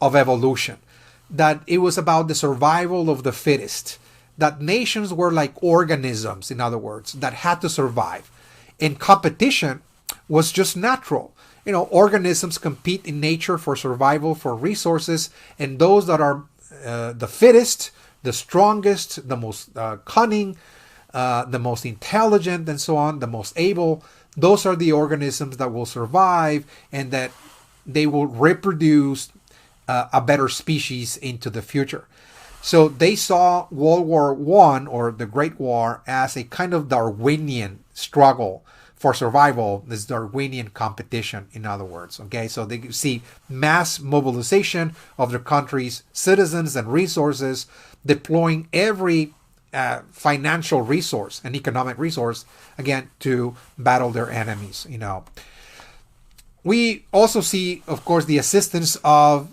of evolution, that it was about the survival of the fittest, that nations were like organisms, in other words, that had to survive. And competition was just natural. Organisms compete in nature for survival, for resources, and those that are the fittest, the strongest, the most cunning, the most intelligent, and so on, the most able, those are the organisms that will survive and that they will reproduce a better species into the future. So they saw World War I, or the Great War, as a kind of Darwinian struggle for survival, this Darwinian competition, in other words. Okay, so they see mass mobilization of their country's citizens and resources, deploying every financial resource and economic resource, again, to battle their enemies. We also see, of course, the assistance of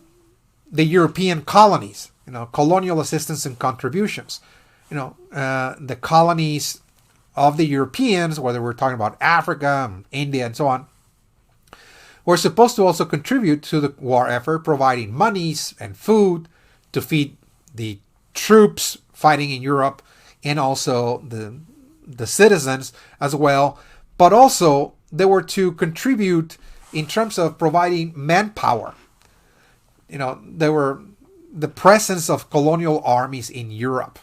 the European colonies, colonial assistance and contributions. The colonies of the Europeans, whether we're talking about Africa, India, and so on, were supposed to also contribute to the war effort, providing monies and food to feed the troops fighting in Europe and also the citizens as well. But also they were to contribute in terms of providing manpower. There were the presence of colonial armies in Europe.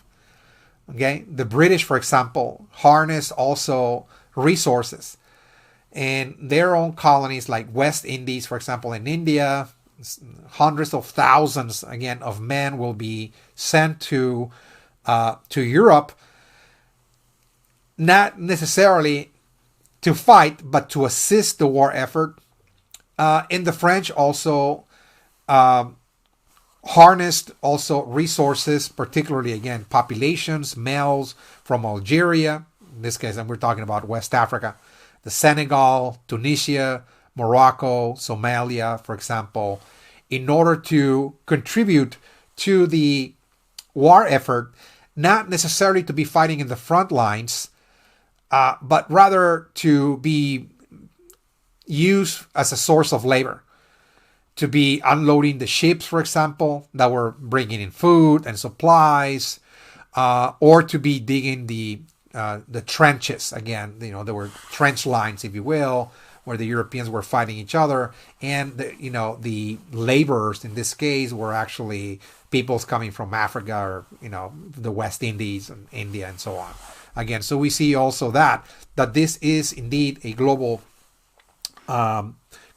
Okay, the British, for example, harnessed also resources in their own colonies, like West Indies, for example, in India. Hundreds of thousands, again, of men will be sent to Europe, not necessarily to fight, but to assist the war effort. And the French also harnessed also resources, particularly, again, populations, males from Algeria, in this case, and we're talking about West Africa, the Senegal, Tunisia, Morocco, Somalia, for example, in order to contribute to the war effort, not necessarily to be fighting in the front lines, but rather to be used as a source of labor, to be unloading the ships, for example, that were bringing in food and supplies, or to be digging the trenches. Again, there were trench lines, if you will, where the Europeans were fighting each other, and the laborers in this case were actually peoples coming from Africa or the West Indies and India and so on. Again, so we see also that this is indeed a global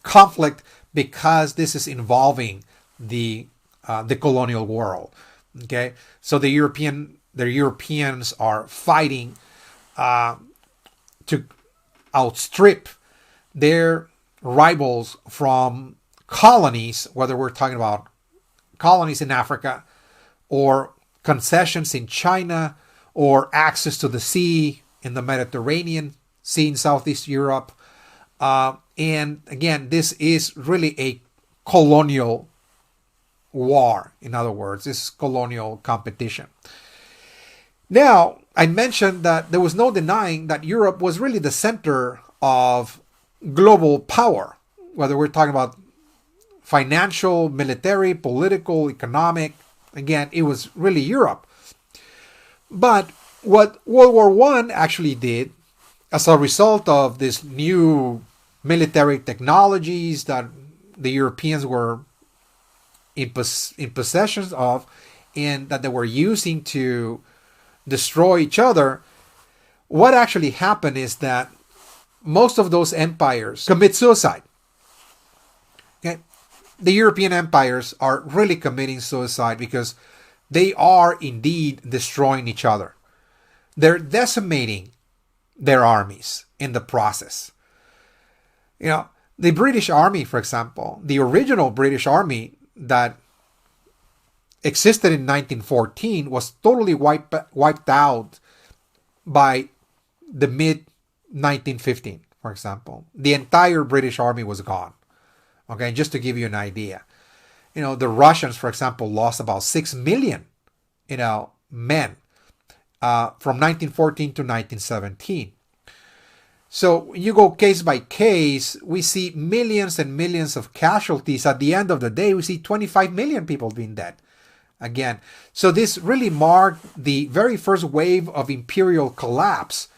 conflict, because this is involving the colonial world. Okay, so the Europeans are fighting to outstrip their rivals from colonies, whether we're talking about colonies in Africa or concessions in China or access to the sea in the Mediterranean Sea in Southeast Europe. And again, this is really a colonial war. In other words, this is colonial competition. Now, I mentioned that there was no denying that Europe was really the center of global power, whether we're talking about financial, military, political, economic. Again, it was really Europe. But what World War I actually did, as a result of this new military technologies that the Europeans were in possession of, and that they were using to destroy each other, what actually happened is that most of those empires commit suicide. Okay? The European empires are really committing suicide because they are indeed destroying each other. They're decimating their armies in the process. You know, the British Army, for example, the original British Army that existed in 1914 was totally wiped out by the mid 1915, for example. The entire British Army was gone. Okay, just to give you an idea. You know, the Russians, for example, lost about 6 million, men from 1914 to 1917. So when you go case by case, we see millions and millions of casualties. At the end of the day, we see 25 million people being dead. Again, so this really marked the very first wave of imperial collapse.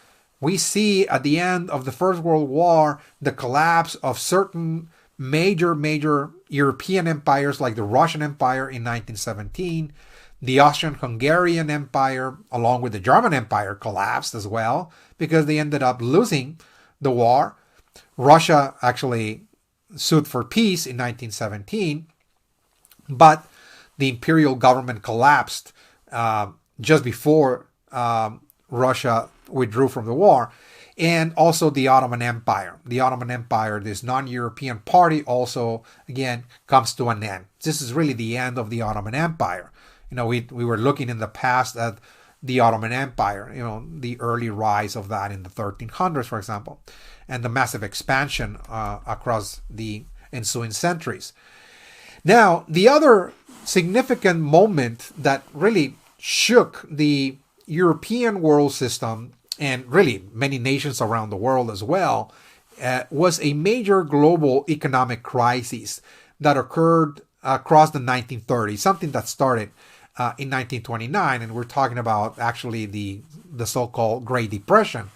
We see at the end of the First World War the collapse of certain major European empires like the Russian Empire in 1917. The Austrian-Hungarian Empire, along with the German Empire, collapsed as well because they ended up losing the war. Russia actually sued for peace in 1917, but the imperial government collapsed just before Russia withdrew from the war. And also the Ottoman Empire. The Ottoman Empire, this non-European party, also, again, comes to an end. This is really the end of the Ottoman Empire. We were looking in the past at the Ottoman Empire, the early rise of that in the 1300s, for example, and the massive expansion across the ensuing centuries. Now, the other significant moment that really shook the European world system, and really many nations around the world as well, was a major global economic crisis that occurred across the 1930s, something that started in 1929, and we're talking about actually the so-called Great Depression.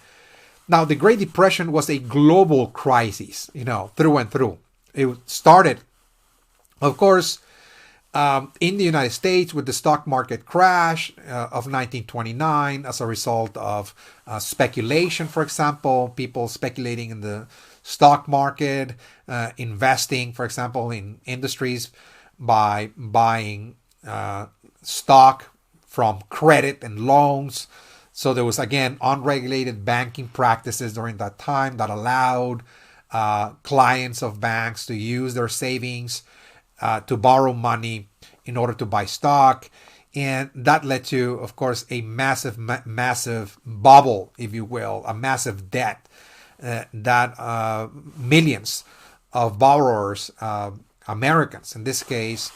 Now, the Great Depression was a global crisis, through and through. It started, of course, in the United States with the stock market crash of 1929 as a result of speculation, for example, people speculating in the stock market, investing, for example, in industries by buying stock from credit and loans. So there was, again, unregulated banking practices during that time that allowed clients of banks to use their savings to borrow money in order to buy stock. And that led to, of course, a massive bubble, if you will, a massive debt that millions of borrowers, Americans in this case,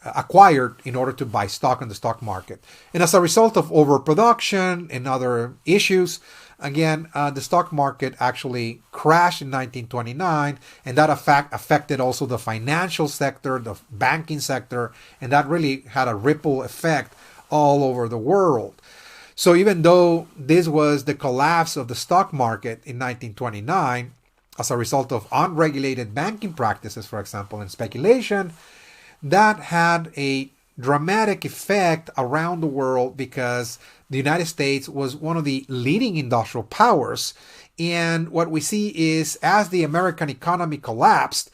acquired in order to buy stock in the stock market. And as a result of overproduction and other issues, again, the stock market actually crashed in 1929, and that affected also the financial sector, the banking sector, and that really had a ripple effect all over the world. So even though this was the collapse of the stock market in 1929, as a result of unregulated banking practices, for example, and speculation, that had a dramatic effect around the world because the United States was one of the leading industrial powers. And what we see is, as the American economy collapsed,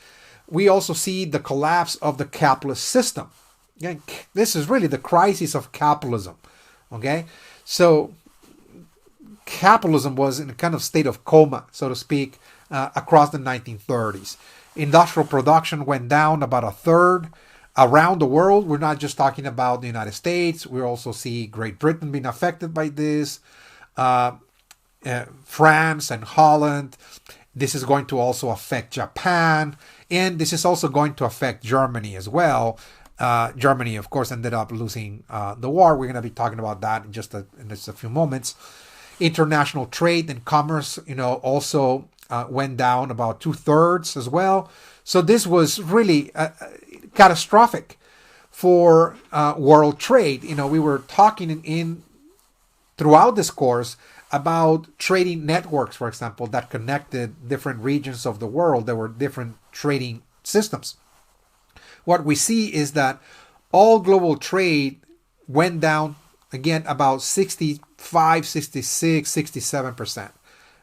we also see the collapse of the capitalist system. Again, this is really the crisis of capitalism. Okay, so capitalism was in a kind of state of coma, so to speak, across the 1930s. Industrial production went down about a third. Around the world, we're not just talking about the United States. We also see Great Britain being affected by this, France and Holland. This is going to also affect Japan, and this is also going to affect Germany as well. Germany, of course, ended up losing the war. We're going to be talking about that in just a few moments. International trade and commerce, also went down about 2/3 as well. So this was really catastrophic for world trade. We were talking in throughout this course about trading networks, for example, that connected different regions of the world. There were different trading systems. What we see is that all global trade went down again about 65, 66, 67%.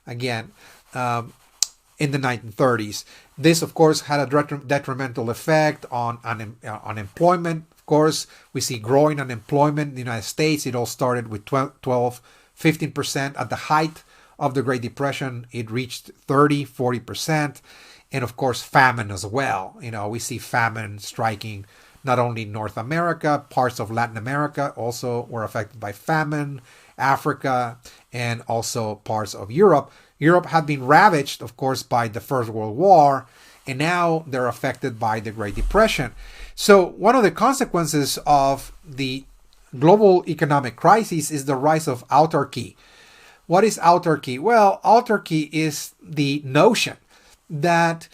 Again, in the 1930s. This, of course, had a detrimental effect on unemployment. Of course, we see growing unemployment in the United States. It all started with 12, 15%. At the height of the Great Depression, it reached 30, 40%. And of course, famine as well. We see famine striking not only North America, parts of Latin America also were affected by famine, Africa, and also parts of Europe. Europe had been ravaged, of course, by the First World War, and now they're affected by the Great Depression. So one of the consequences of the global economic crisis is the rise of autarky. What is autarky? Well, autarky is the notion that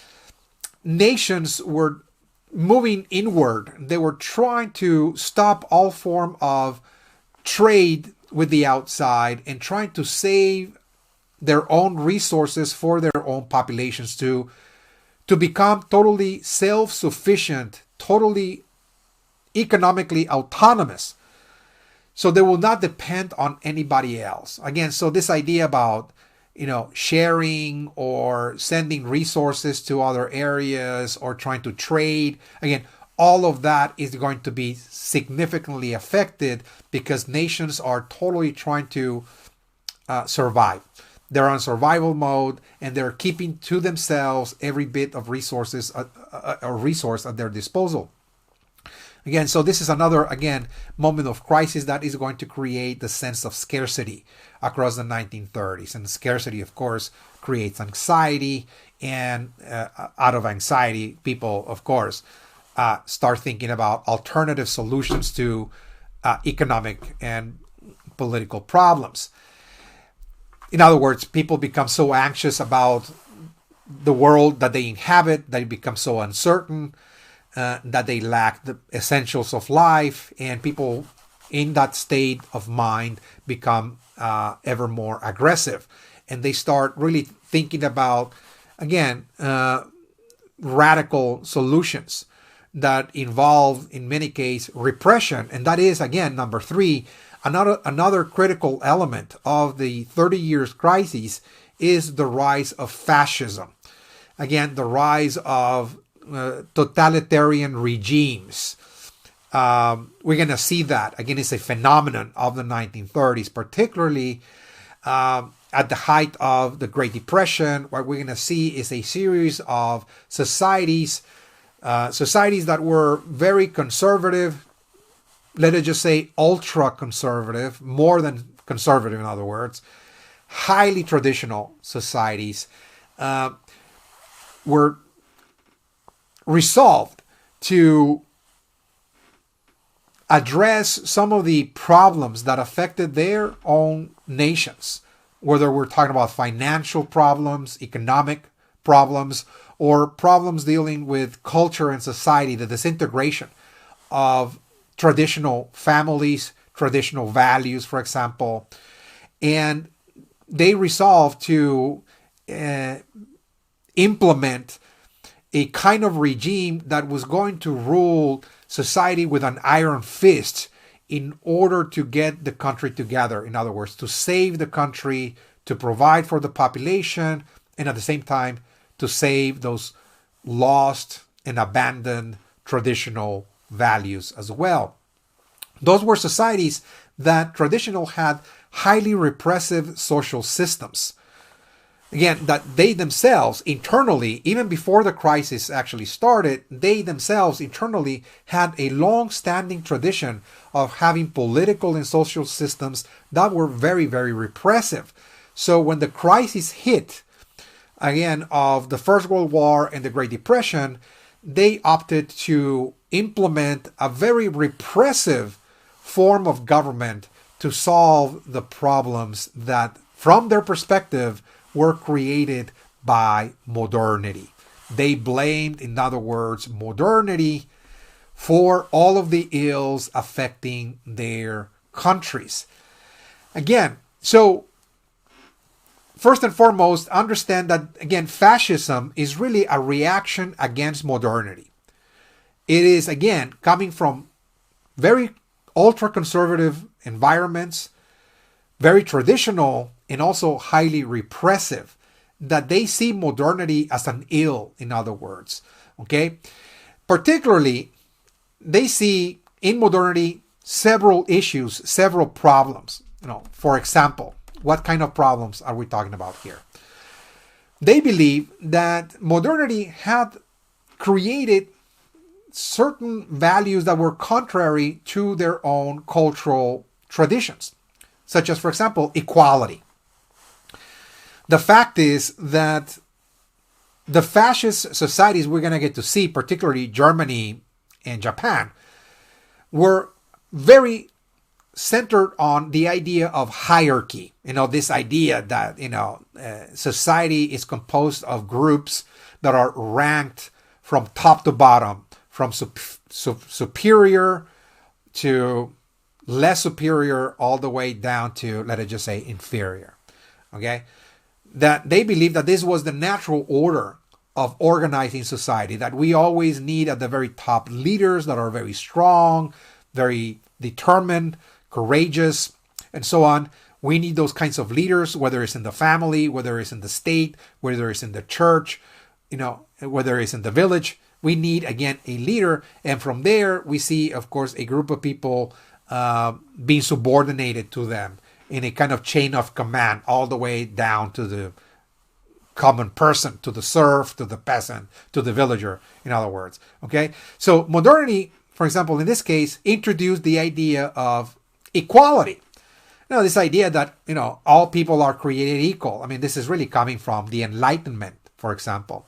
nations were moving inward. They were trying to stop all form of trade with the outside and trying to save their own resources for their own populations to become totally self-sufficient, totally economically autonomous. So they will not depend on anybody else. Again, so this idea about sharing or sending resources to other areas or trying to trade, again, all of that is going to be significantly affected because nations are totally trying to survive. They're on survival mode and they're keeping to themselves every bit of resource at their disposal. Again, so this is another, moment of crisis that is going to create the sense of scarcity across the 1930s. And scarcity, of course, creates anxiety. And out of anxiety, people, of course, start thinking about alternative solutions to economic and political problems. In other words, people become so anxious about the world that they inhabit, they become so uncertain, that they lack the essentials of life, and people in that state of mind become ever more aggressive, and they start really thinking about, radical solutions that involve, in many cases, repression. And that is, again, number three, another critical element of the 30 years crisis is the rise of fascism. Again, the rise of totalitarian regimes. We're going to see that. Again, it's a phenomenon of the 1930s, particularly at the height of the Great Depression. What we're going to see is a series of societies that were very conservative, let us just say ultra-conservative, more than conservative, in other words, highly traditional societies were resolved to address some of the problems that affected their own nations, whether we're talking about financial problems, economic problems, or problems dealing with culture and society, the disintegration of traditional families, traditional values, for example. And they resolved to implement a kind of regime that was going to rule society with an iron fist in order to get the country together. In other words, to save the country, to provide for the population, and at the same time, to save those lost and abandoned traditional values as well. Those were societies that traditionally had highly repressive social systems. Again, that they themselves internally, even before the crisis actually started, they themselves internally had a long-standing tradition of having political and social systems that were very, very repressive. So when the crisis hit, again, of the First World War and the Great Depression, they opted to implement a very repressive form of government to solve the problems that, from their perspective, were created by modernity. They blamed, in other words, modernity for all of the ills affecting their countries. Again, so first and foremost, understand that, again, fascism is really a reaction against modernity. It is, again, coming from very ultra-conservative environments, very traditional, and also highly repressive, that they see modernity as an ill, in other words. Okay? Particularly, they see in modernity several issues, several problems. For example, what kind of problems are we talking about here? They believe that modernity had created certain values that were contrary to their own cultural traditions, such as, for example, equality. The fact is that the fascist societies we're going to get to see, particularly Germany and Japan, were very centered on the idea of hierarchy. This idea that, society is composed of groups that are ranked from top to bottom, from superior to less superior, all the way down to, let us just say, inferior. Okay? That they believe that this was the natural order of organizing society, that we always need at the very top leaders that are very strong, very determined, courageous, and so on. We need those kinds of leaders, whether it's in the family, whether it's in the state, whether it's in the church, whether it's in the village. We need, again, a leader. And from there, we see, of course, a group of people being subordinated to them in a kind of chain of command, all the way down to the common person, to the serf, to the peasant, to the villager, in other words. Okay? So modernity, for example, in this case, introduced the idea of equality. This idea that, all people are created equal. I mean, this is really coming from the Enlightenment, for example.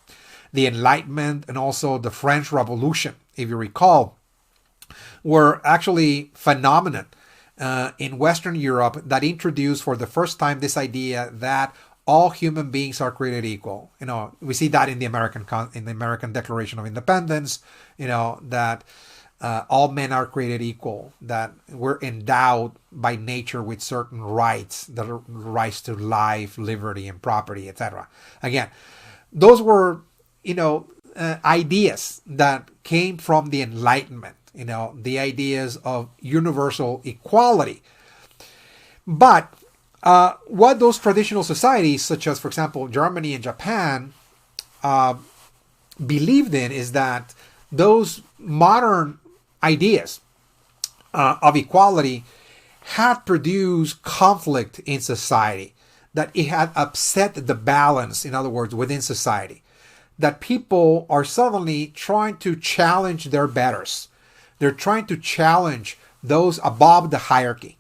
The Enlightenment and also the French Revolution, if you recall, were actually phenomenon in Western Europe that introduced for the first time this idea that all human beings are created equal. We see that in the American Declaration of Independence, that all men are created equal, that we're endowed by nature with certain rights, the rights to life, liberty, and property, etc. Again, those were, ideas that came from the Enlightenment, the ideas of universal equality. But what those traditional societies, such as, for example, Germany and Japan, believed in is that those modern ideas of equality had produced conflict in society, that it had upset the balance, in other words, within society, that people are suddenly trying to challenge their betters. They're trying to challenge those above the hierarchy.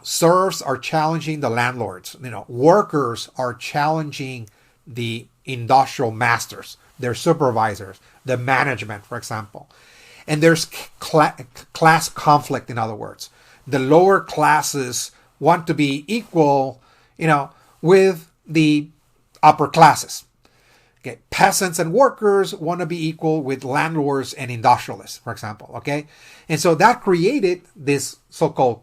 Serfs are challenging the landlords. Workers are challenging the industrial masters, their supervisors, the management, for example. And there's class conflict, in other words. The lower classes want to be equal, with the upper classes. Okay, peasants and workers want to be equal with landlords and industrialists, for example. Okay, and so that created this so-called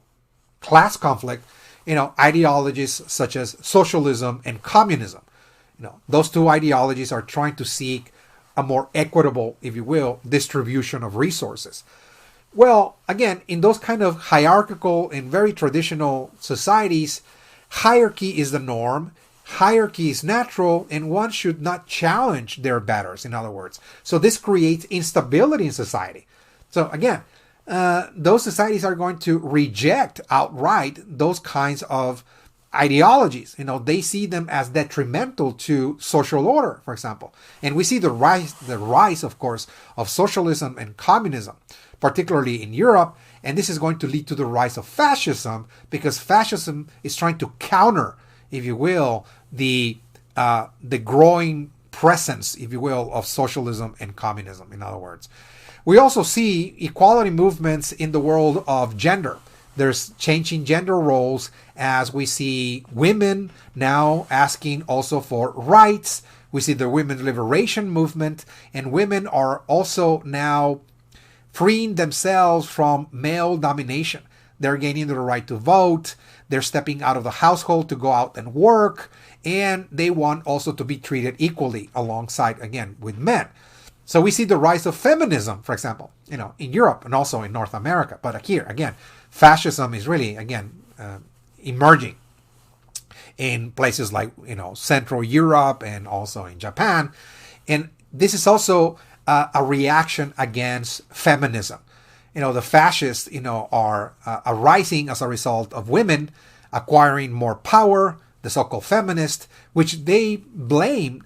class conflict. Ideologies such as socialism and communism. Those two ideologies are trying to seek a more equitable, if you will, distribution of resources. Well, again, in those kind of hierarchical and very traditional societies, hierarchy is the norm. Hierarchy is natural, and one should not challenge their betters, in other words. So this creates instability in society. So again, those societies are going to reject outright those kinds of ideologies. They see them as detrimental to social order, for example. And we see the rise, of course, of socialism and communism, particularly in Europe. And this is going to lead to the rise of fascism, because fascism is trying to counter, if you will, the growing presence, if you will, of socialism and communism, in other words. We also see equality movements in the world of gender. There's changing gender roles as we see women now asking also for rights. We see the women's liberation movement, and women are also now freeing themselves from male domination. They're gaining the right to vote. They're stepping out of the household to go out and work. And they want also to be treated equally alongside, again, with men. So we see the rise of feminism, for example, in Europe and also in North America. But here, again, fascism is really, again, emerging in places like, Central Europe and also in Japan. And this is also a reaction against feminism. The fascists, are arising as a result of women acquiring more power, the so-called feminists, which they blame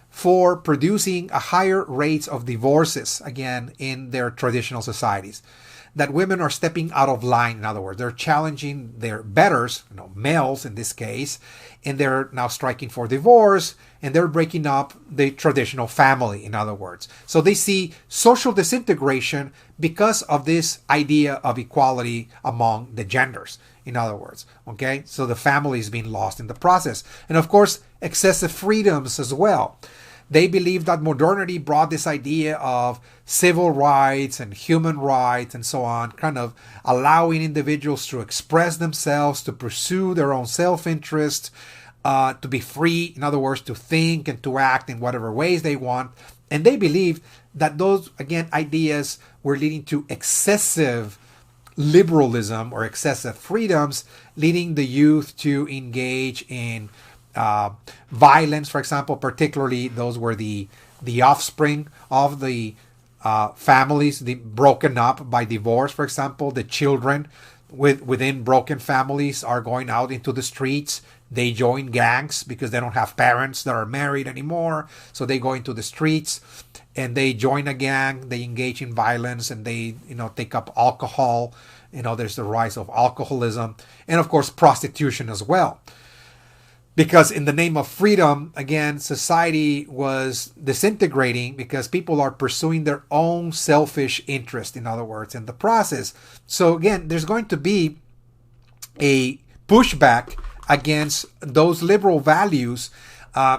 for producing a higher rates of divorces, again, in their traditional societies. That women are stepping out of line, in other words. They're challenging their betters, males in this case, and they're now striking for divorce, and they're breaking up the traditional family, in other words. So they see social disintegration because of this idea of equality among the genders, in other words. Okay? So the family is being lost in the process. And of course, excessive freedoms as well. They believe that modernity brought this idea of civil rights and human rights and so on, kind of allowing individuals to express themselves, to pursue their own self-interest, to be free, in other words, to think and to act in whatever ways they want. And they believe that those, again, ideas were leading to excessive liberalism or excessive freedoms, leading the youth to engage in violence, for example. Particularly those were the offspring of the families broken up by divorce, for example. The children within broken families are going out into the streets. They join gangs because they don't have parents that are married anymore, so they go into the streets and they join a gang. They engage in violence, and they take up alcohol. There's the rise of alcoholism, and of course prostitution as well. Because in the name of freedom, again, society was disintegrating because people are pursuing their own selfish interest, in other words, in the process. So again, there's going to be a pushback against those liberal values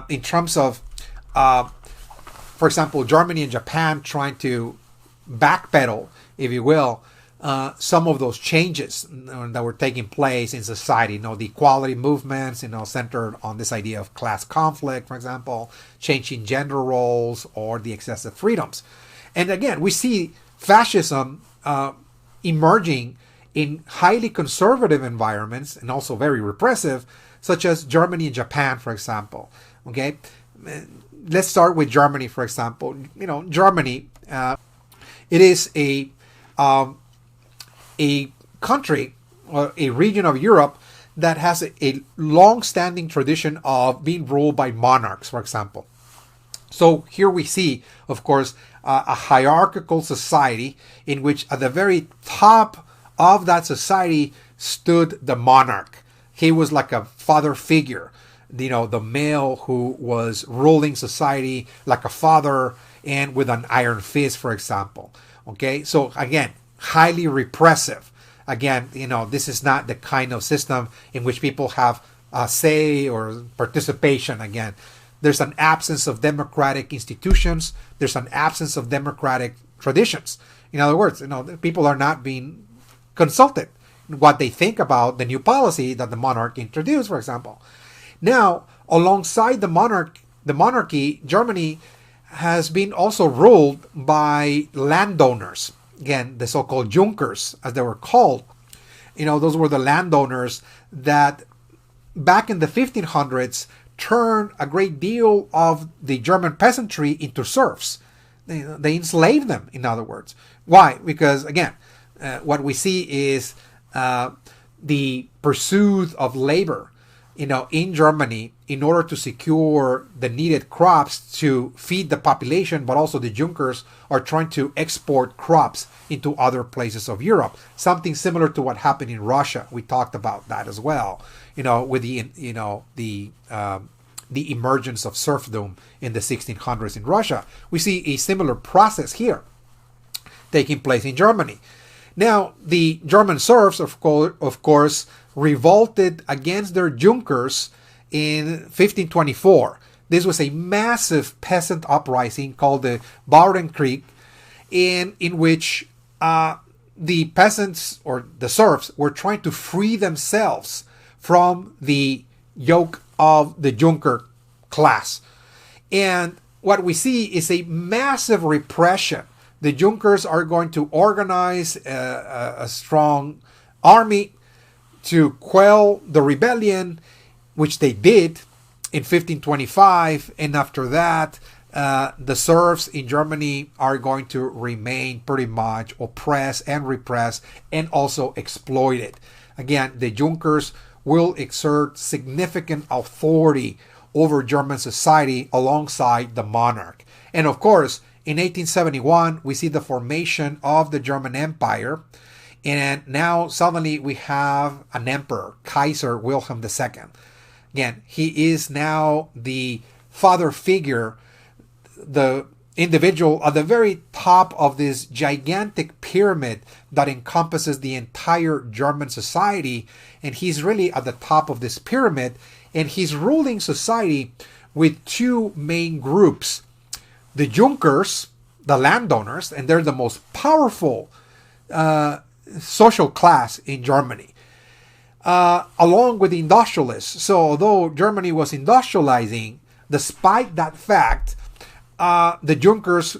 in terms of, for example, Germany and Japan trying to backpedal, if you will, some of those changes that were taking place in society. The equality movements, centered on this idea of class conflict, for example, changing gender roles, or the excessive freedoms. And again, we see fascism emerging in highly conservative environments and also very repressive, such as Germany and Japan, for example. Okay, let's start with Germany, for example. Germany, it is a country or a region of Europe that has a long-standing tradition of being ruled by monarchs, for example. So here we see, of course, a hierarchical society in which at the very top of that society stood the monarch. He was like a father figure, the male who was ruling society like a father and with an iron fist, for example. Okay, so again, highly repressive. Again, this is not the kind of system in which people have a say or participation. Again, there's an absence of democratic institutions. There's an absence of democratic traditions. In other words, people are not being consulted what they think about the new policy that the monarch introduced, for example. Now, alongside the monarchy, Germany has been also ruled by landowners. Again, the so-called Junkers, as they were called. Those were the landowners that back in the 1500s turned a great deal of the German peasantry into serfs. They enslaved them, in other words. Why? Because, again, what we see is the pursuit of labor, in Germany in order to secure the needed crops to feed the population, but also the Junkers are trying to export crops into other places of Europe. Something similar to what happened in Russia. We talked about that as well, with the emergence of serfdom in the 1600s in Russia. We see a similar process here taking place in Germany. Now, the German serfs, of course, revolted against their Junkers in 1524. This was a massive peasant uprising called the Bauernkrieg, in which the peasants or the serfs were trying to free themselves from the yoke of the Junker class. And what we see is a massive repression. The Junkers are going to organize a strong army to quell the rebellion, which they did in 1525. And after that, the serfs in Germany are going to remain pretty much oppressed and repressed and also exploited. Again, the Junkers will exert significant authority over German society alongside the monarch. And of course, in 1871, we see the formation of the German Empire. And now suddenly we have an emperor, Kaiser Wilhelm II. Again, he is now the father figure, the individual at the very top of this gigantic pyramid that encompasses the entire German society. And he's really at the top of this pyramid. And he's ruling society with two main groups. The Junkers, the landowners, and they're the most powerful social class in Germany, along with the industrialists. So although Germany was industrializing, despite that fact, the Junkers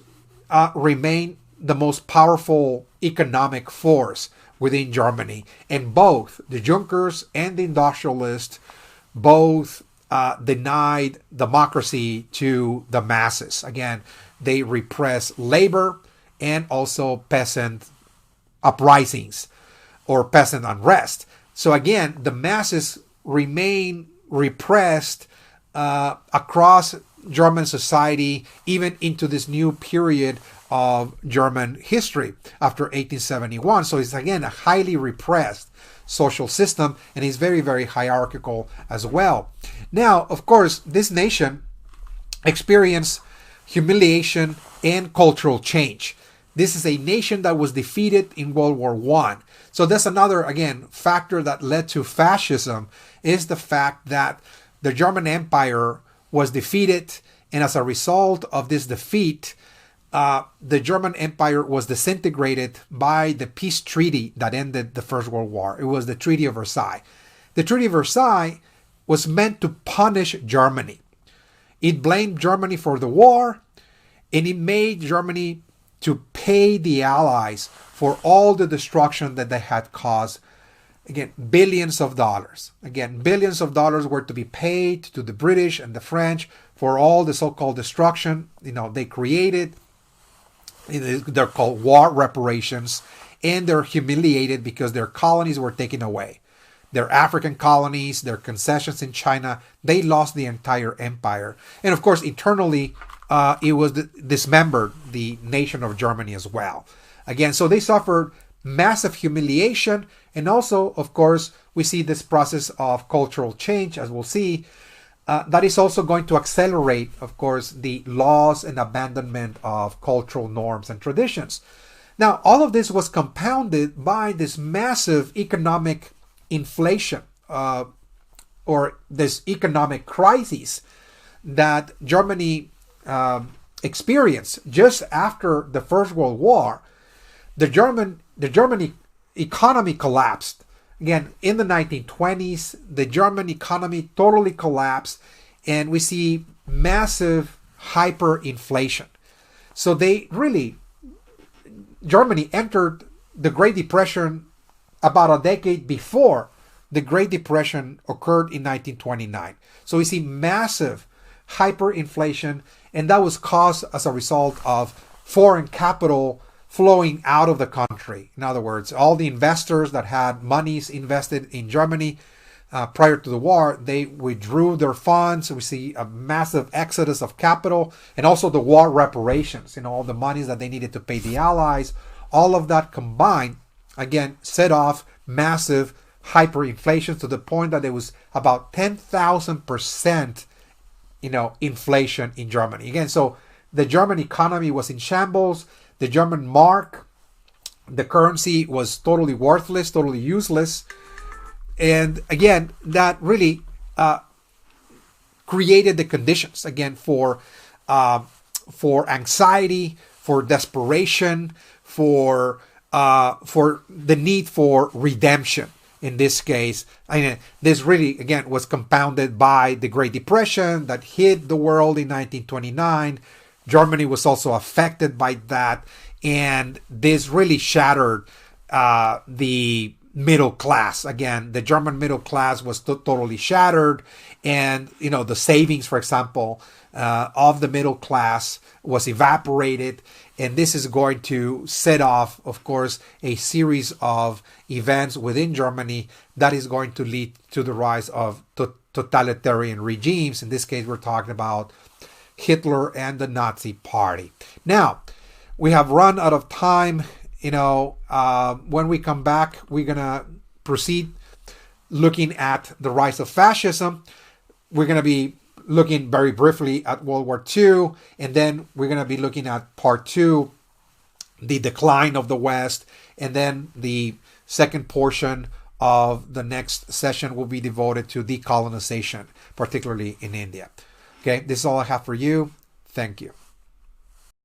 remain the most powerful economic force within Germany. And both the Junkers and the industrialists both denied democracy to the masses. Again, they repress labor and also peasant uprisings or peasant unrest. So again, the masses remain repressed across German society, even into this new period of German history after 1871. So it's again a highly repressed social system, and is very, very hierarchical as well. Now, of course, this nation experienced humiliation and cultural change. This is a nation that was defeated in World War I. So that's another, again, factor that led to fascism, is the fact that the German Empire was defeated, and as a result of this defeat, the German Empire was disintegrated by the peace treaty that ended the First World War. It was the Treaty of Versailles. The Treaty of Versailles was meant to punish Germany. It blamed Germany for the war, and it made Germany to pay the Allies for all the destruction that they had caused. Again, billions of dollars. Again, billions of dollars were to be paid to the British and the French for all the so-called destruction, they created. They're called war reparations, and they're humiliated because their colonies were taken away. Their African colonies, their concessions in China, they lost the entire empire. And of course, internally, it was dismembered, the nation of Germany as well. Again, so they suffered massive humiliation. And also, of course, we see this process of cultural change, as we'll see, that is also going to accelerate, of course, the loss and abandonment of cultural norms and traditions. Now, all of this was compounded by this massive economic inflation, or this economic crisis that Germany experienced just after the First World War. The German economy collapsed. Again, in the 1920s, the German economy totally collapsed, and we see massive hyperinflation. So Germany entered the Great Depression about a decade before the Great Depression occurred in 1929. So we see massive hyperinflation, and that was caused as a result of foreign capital flowing out of the country. In other words, all the investors that had monies invested in Germany prior to the war, they withdrew their funds. We see a massive exodus of capital, and also the war reparations, all the monies that they needed to pay the Allies. All of that combined, again, set off massive hyperinflation to the point that there was about 10,000%, inflation in Germany. Again, so the German economy was in shambles. The German mark The currency was totally worthless, totally useless. And again, that really created the conditions again for anxiety, for desperation, for the need for redemption. In this case, I mean, this really again was compounded by the Great Depression that hit the world in 1929. Germany was also affected by that, and this really shattered the middle class. Again, the German middle class was totally shattered, and the savings, for example, of the middle class was evaporated, and this is going to set off, of course, a series of events within Germany that is going to lead to the rise of totalitarian regimes. In this case, we're talking about Hitler and the Nazi Party. Now, we have run out of time. When we come back, we're going to proceed looking at the rise of fascism. We're going to be looking very briefly at World War II, and then we're going to be looking at part 2, the decline of the West, and then the second portion of the next session will be devoted to decolonization, particularly in India. Okay, this is all I have for you. Thank you.